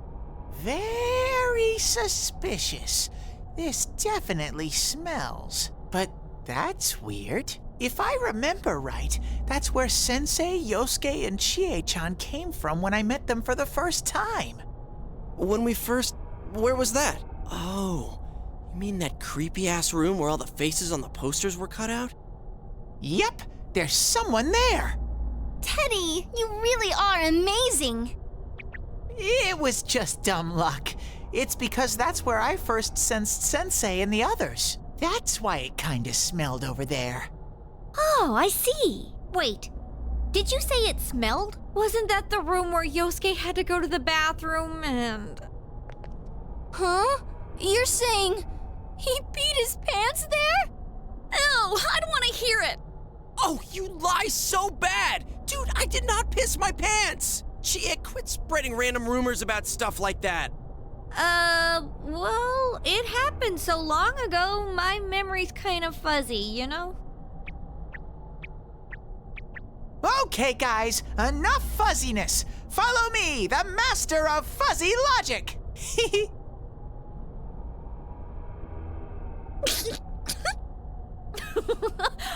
Very suspicious. This definitely smells. But that's weird. If I remember right, that's where Sensei, Yosuke, and Chie-chan came from when I met them for the first time. Where was that? Oh, you mean that creepy-ass room where all the faces on the posters were cut out? Yep, there's someone there. Teddy, you really are amazing. It was just dumb luck. It's because that's where I first sensed Sensei and the others. That's why it kinda smelled over there. Oh, I see. Wait, did you say it smelled? Wasn't that the room where Yosuke had to go to the bathroom and... Huh? You're saying he peed his pants there? Ew, I don't want to hear it. Oh, you lie so bad! Dude, I did not piss my pants! Chie, quit spreading random rumors about stuff like that. Well, it happened so long ago, my memory's kind of fuzzy, you know? Okay, guys, enough fuzziness. Follow me, the master of fuzzy logic.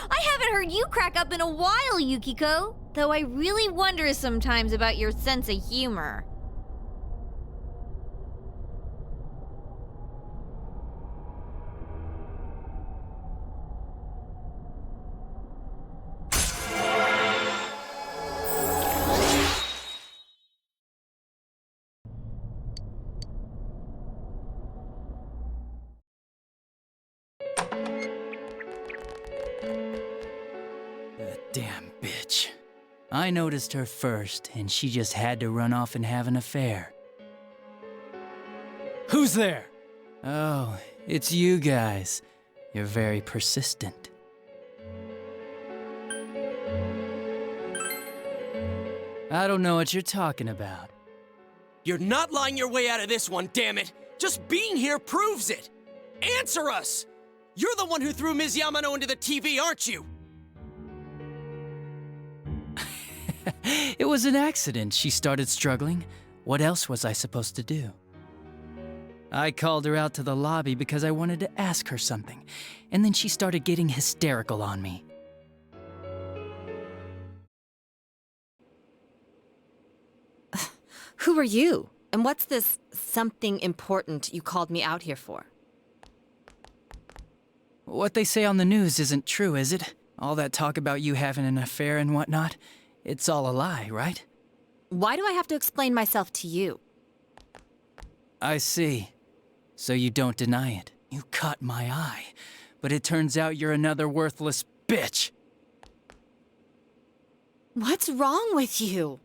I haven't heard you crack up in a while, Yukiko. Though I really wonder sometimes about your sense of humor. I noticed her first, and she just had to run off and have an affair. Who's there? Oh, it's you guys. You're very persistent. I don't know what you're talking about. You're not lying your way out of this one, damn it! Just being here proves it! Answer us! You're the one who threw Ms. Yamano into the TV, aren't you? It was an accident. She started struggling. What else was I supposed to do? I called her out to the lobby because I wanted to ask her something, and then she started getting hysterical on me. Who are you? And what's this something important you called me out here for? What they say on the news isn't true, is it? All that talk about you having an affair and whatnot? It's all a lie, right? Why do I have to explain myself to you? I see. So you don't deny it. You caught my eye. But it turns out you're another worthless bitch. What's wrong with you?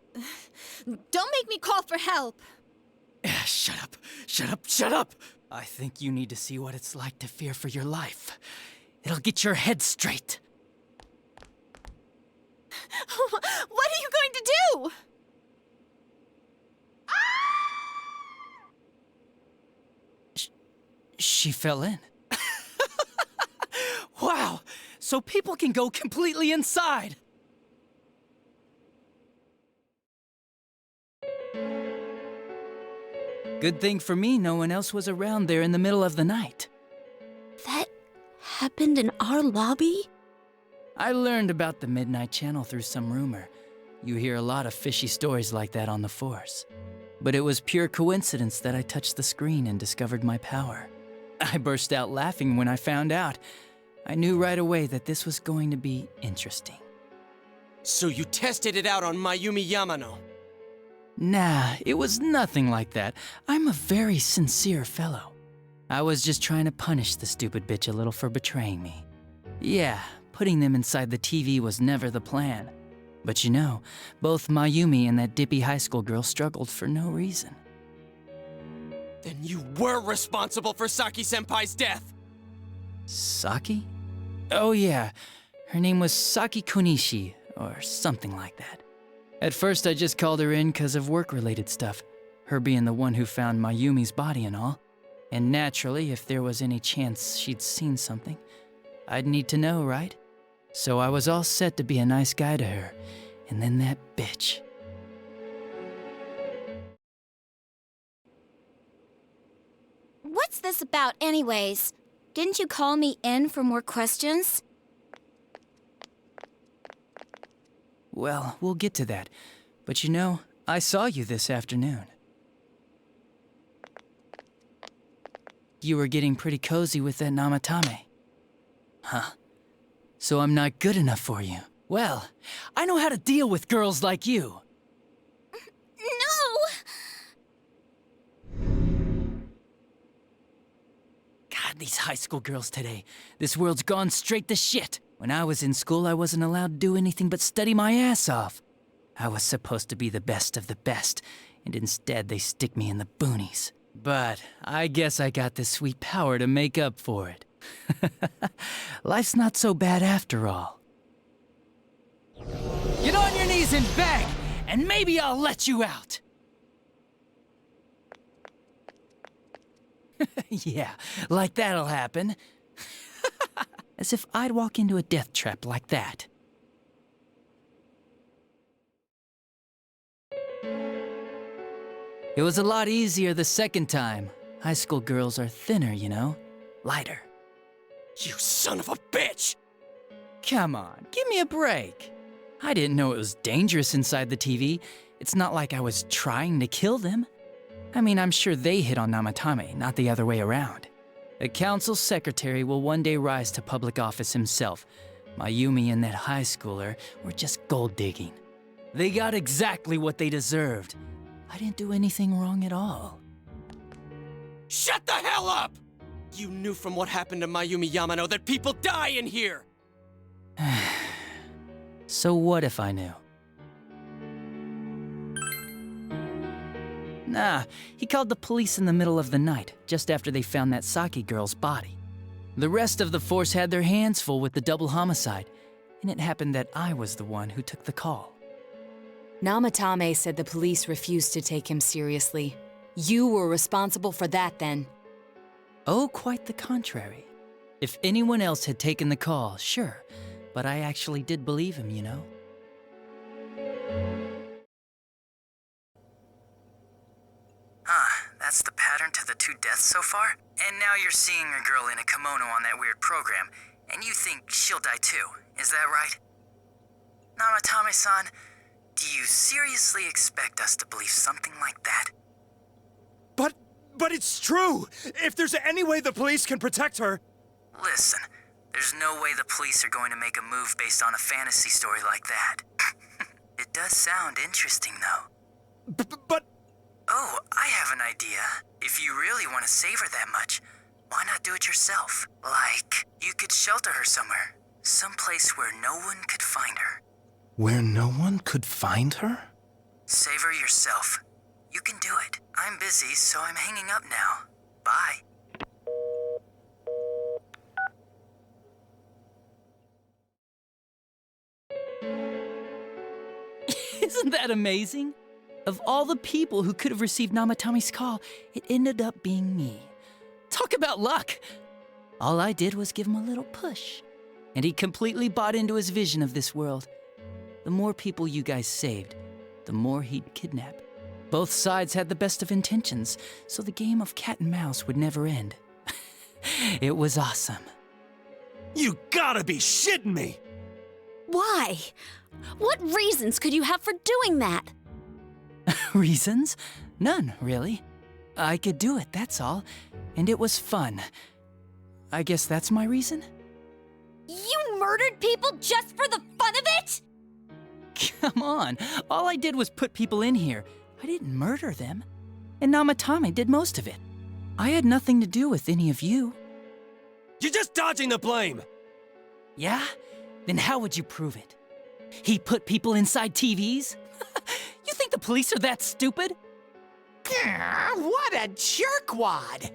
Don't make me call for help. Shut up. Shut up. Shut up. I think you need to see what it's like to fear for your life. It'll get your head straight. What are you going to do? She fell in. Wow, so people can go completely inside. Good thing for me, no one else was around there in the middle of the night. That happened in our lobby? I learned about the Midnight Channel through some rumor. You hear a lot of fishy stories like that on the Force. But it was pure coincidence that I touched the screen and discovered my power. I burst out laughing when I found out. I knew right away that this was going to be interesting. So you tested it out on Mayumi Yamano? Nah, it was nothing like that. I'm a very sincere fellow. I was just trying to punish the stupid bitch a little for betraying me. Yeah, putting them inside the TV was never the plan. But you know, both Mayumi and that dippy high school girl struggled for no reason. Then you were responsible for Saki-senpai's death! Saki? Oh yeah, her name was Saki Konishi, or something like that. At first I just called her in because of work-related stuff, her being the one who found Mayumi's body and all. And naturally, if there was any chance she'd seen something, I'd need to know, right? So I was all set to be a nice guy to her, and then that bitch. What's this about anyways? Didn't you call me in for more questions? Well, we'll get to that. But you know, I saw you this afternoon. You were getting pretty cozy with that Namatame. Huh. So I'm not good enough for you. Well, I know how to deal with girls like you. No! God, these high school girls today. This world's gone straight to shit. When I was in school, I wasn't allowed to do anything but study my ass off. I was supposed to be the best of the best, and instead they stick me in the boonies. But I guess I got this sweet power to make up for it. Life's not so bad after all. Get on your knees and beg, and maybe I'll let you out. Yeah, like that'll happen. As if I'd walk into a death trap like that. It was a lot easier the second time. High school girls are thinner, you know? Lighter. You son of a bitch! Come on, give me a break. I didn't know it was dangerous inside the TV. It's not like I was trying to kill them. I mean, I'm sure they hit on Namatame, not the other way around. A council secretary will one day rise to public office himself. Mayumi and that high schooler were just gold digging. They got exactly what they deserved. I didn't do anything wrong at all. Shut the hell up! You knew from what happened to Mayumi Yamano that people die in here! So what if I knew? Nah, he called the police in the middle of the night, just after they found that Saki girl's body. The rest of the force had their hands full with the double homicide, and it happened that I was the one who took the call. Namatame said the police refused to take him seriously. You were responsible for that then. Oh, quite the contrary. If anyone else had taken the call, sure, but I actually did believe him, you know? That's the pattern to the 2 deaths so far? And now you're seeing a girl in a kimono on that weird program, and you think she'll die too, is that right? Namatame-san, do you seriously expect us to believe something like that? But it's true! If there's any way the police can protect her... Listen, there's no way the police are going to make a move based on a fantasy story like that. It does sound interesting, though. But... Oh, I have an idea. If you really want to save her that much, why not do it yourself? Like, you could shelter her somewhere. Someplace where no one could find her. Where no one could find her? Save her yourself. You can do it. I'm busy, so I'm hanging up now. Bye. Isn't that amazing? Of all the people who could have received Namatame's call, it ended up being me. Talk about luck! All I did was give him a little push, and he completely bought into his vision of this world. The more people you guys saved, the more he'd kidnap. Both sides had the best of intentions, so the game of cat and mouse would never end. It was awesome. You gotta be shitting me! Why? What reasons could you have for doing that? Reasons? None, really. I could do it, that's all. And it was fun. I guess that's my reason? You murdered people just for the fun of it? Come on, all I did was put people in here. I didn't murder them. And Namatame did most of it. I had nothing to do with any of you. You're just dodging the blame! Yeah? Then how would you prove it? He put people inside TVs? You think the police are that stupid? What a jerkwad!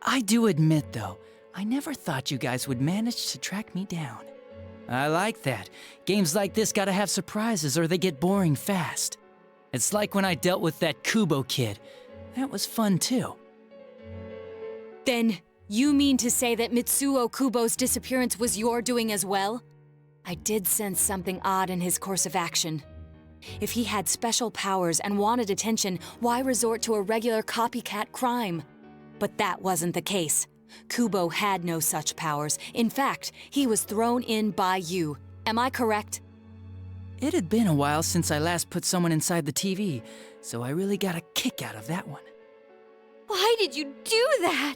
I do admit, though, I never thought you guys would manage to track me down. I like that. Games like this gotta have surprises or they get boring fast. It's like when I dealt with that Kubo kid. That was fun, too. Then, you mean to say that Mitsuo Kubo's disappearance was your doing as well? I did sense something odd in his course of action. If he had special powers and wanted attention, why resort to a regular copycat crime? But that wasn't the case. Kubo had no such powers. In fact, he was thrown in by you. Am I correct? It had been a while since I last put someone inside the TV, so I really got a kick out of that one. Why did you do that?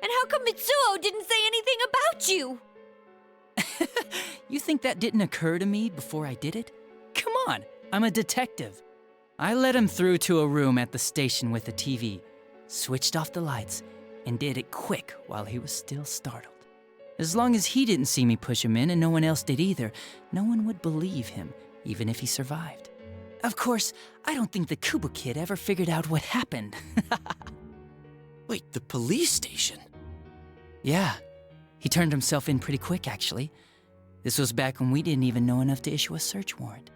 And how come Mitsuo didn't say anything about you? You think that didn't occur to me before I did it? Come on, I'm a detective. I let him through to a room at the station with a TV, switched off the lights, and did it quick while he was still startled. As long as he didn't see me push him in and no one else did either, no one would believe him, even if he survived. Of course, I don't think the Kubo kid ever figured out what happened. Wait, the police station? Yeah, he turned himself in pretty quick, actually. This was back when we didn't even know enough to issue a search warrant.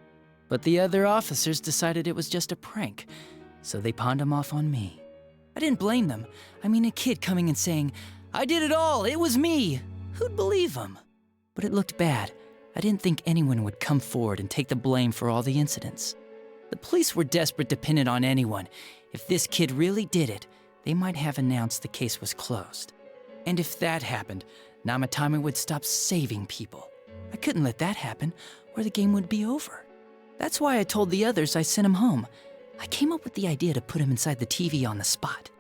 But the other officers decided it was just a prank, so they pawned him off on me. I didn't blame them. I mean, a kid coming and saying, "I did it all, it was me." Who'd believe him? But it looked bad. I didn't think anyone would come forward and take the blame for all the incidents. The police were desperate to pin it on anyone. If this kid really did it, they might have announced the case was closed. And if that happened, Namatame would stop saving people. I couldn't let that happen, or the game would be over. That's why I told the others I sent him home. I came up with the idea to put him inside the TV on the spot.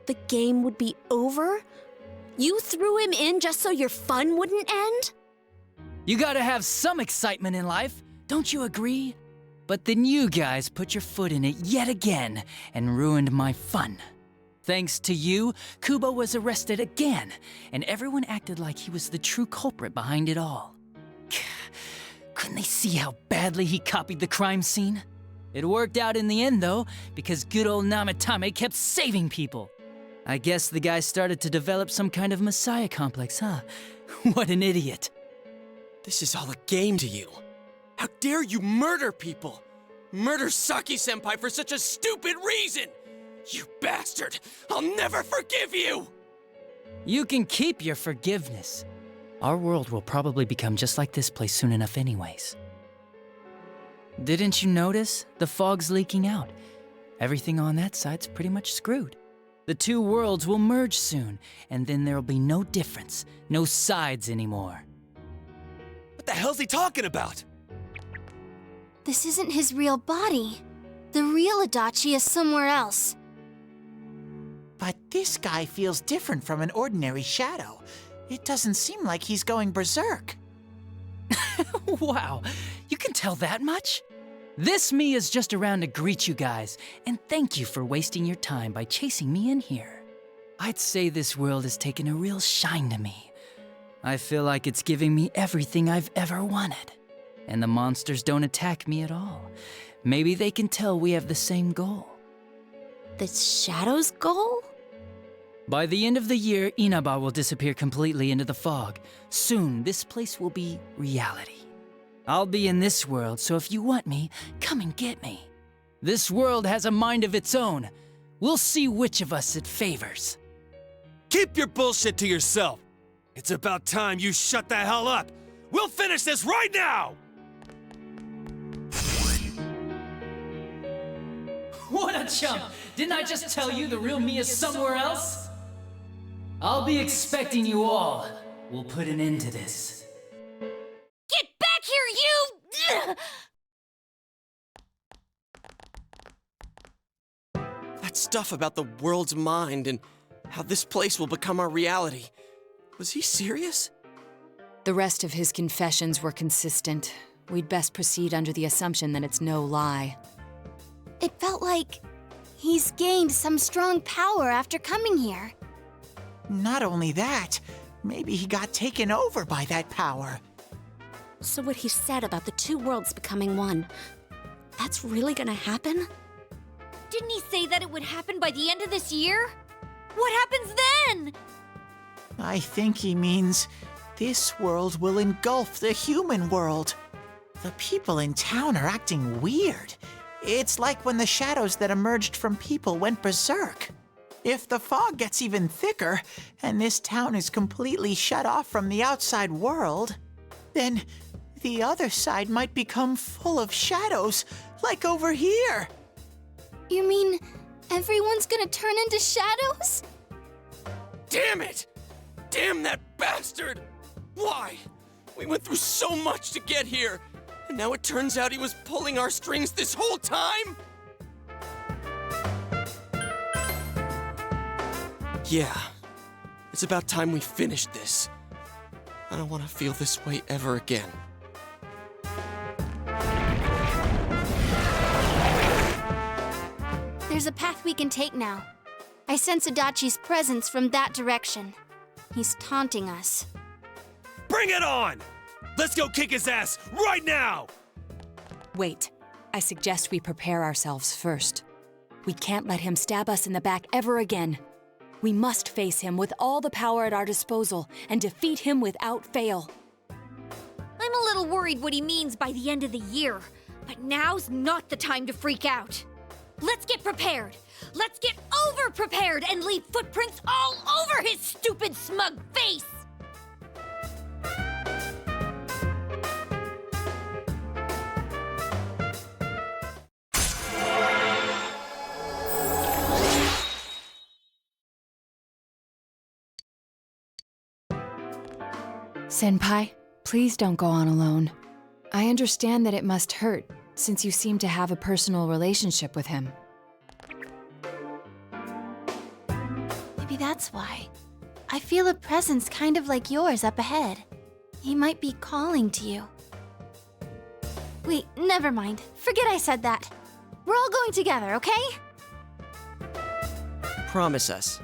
The game would be over? You threw him in just so your fun wouldn't end? You gotta have some excitement in life, don't you agree? But then you guys put your foot in it yet again and ruined my fun. Thanks to you, Kubo was arrested again, and everyone acted like he was the true culprit behind it all. Couldn't they see how badly he copied the crime scene? It worked out in the end, though, because good old Namatame kept saving people. I guess the guy started to develop some kind of messiah complex, huh? What an idiot. This is all a game to you. How dare you murder people? Murder Saki-senpai for such a stupid reason! You bastard! I'll never forgive you! You can keep your forgiveness. Our world will probably become just like this place soon enough anyways. Didn't you notice? The fog's leaking out. Everything on that side's pretty much screwed. The two worlds will merge soon, and then there'll be no difference, no sides anymore. What the hell's he talking about? This isn't his real body. The real Adachi is somewhere else. But this guy feels different from an ordinary shadow. It doesn't seem like he's going berserk. Wow, you can tell that much? This me is just around to greet you guys, and thank you for wasting your time by chasing me in here. I'd say this world has taken a real shine to me. I feel like it's giving me everything I've ever wanted. And the monsters don't attack me at all. Maybe they can tell we have the same goal. The Shadow's goal? By the end of the year, Inaba will disappear completely into the fog. Soon, this place will be reality. I'll be in this world, so if you want me, come and get me. This world has a mind of its own. We'll see which of us it favors. Keep your bullshit to yourself. It's about time you shut the hell up. We'll finish this right now! What a chump! Didn't I just tell you the real me is somewhere else? I'll be expecting you all. We'll put an end to this. Get back here, you! That stuff about the world's mind and how this place will become our reality. Was he serious? The rest of his confessions were consistent. We'd best proceed under the assumption that it's no lie. It felt like he's gained some strong power after coming here. Not only that, maybe he got taken over by that power. So what he said about the two worlds becoming one, that's really gonna happen? Didn't he say that it would happen by the end of this year? What happens then? I think he means this world will engulf the human world. The people in town are acting weird. It's like when the shadows that emerged from people went berserk. If the fog gets even thicker, and this town is completely shut off from the outside world, then the other side might become full of shadows, like over here. You mean everyone's gonna turn into shadows? Damn it! Damn that bastard! Why? We went through so much to get here, and now it turns out he was pulling our strings this whole time? Yeah, it's about time we finished this. I don't want to feel this way ever again. There's a path we can take now. I sense Adachi's presence from that direction. He's taunting us. Bring it on! Let's go kick his ass right now! Wait, I suggest we prepare ourselves first. We can't let him stab us in the back ever again. We must face him with all the power at our disposal and defeat him without fail. I'm a little worried what he means by the end of the year, but now's not the time to freak out. Let's get prepared. Let's get over-prepared and leave footprints all over his stupid, smug face! Senpai, please don't go on alone. I understand that it must hurt, since you seem to have a personal relationship with him. Maybe that's why. I feel a presence kind of like yours up ahead. He might be calling to you. Wait, never mind. Forget I said that. We're all going together, okay? Promise us.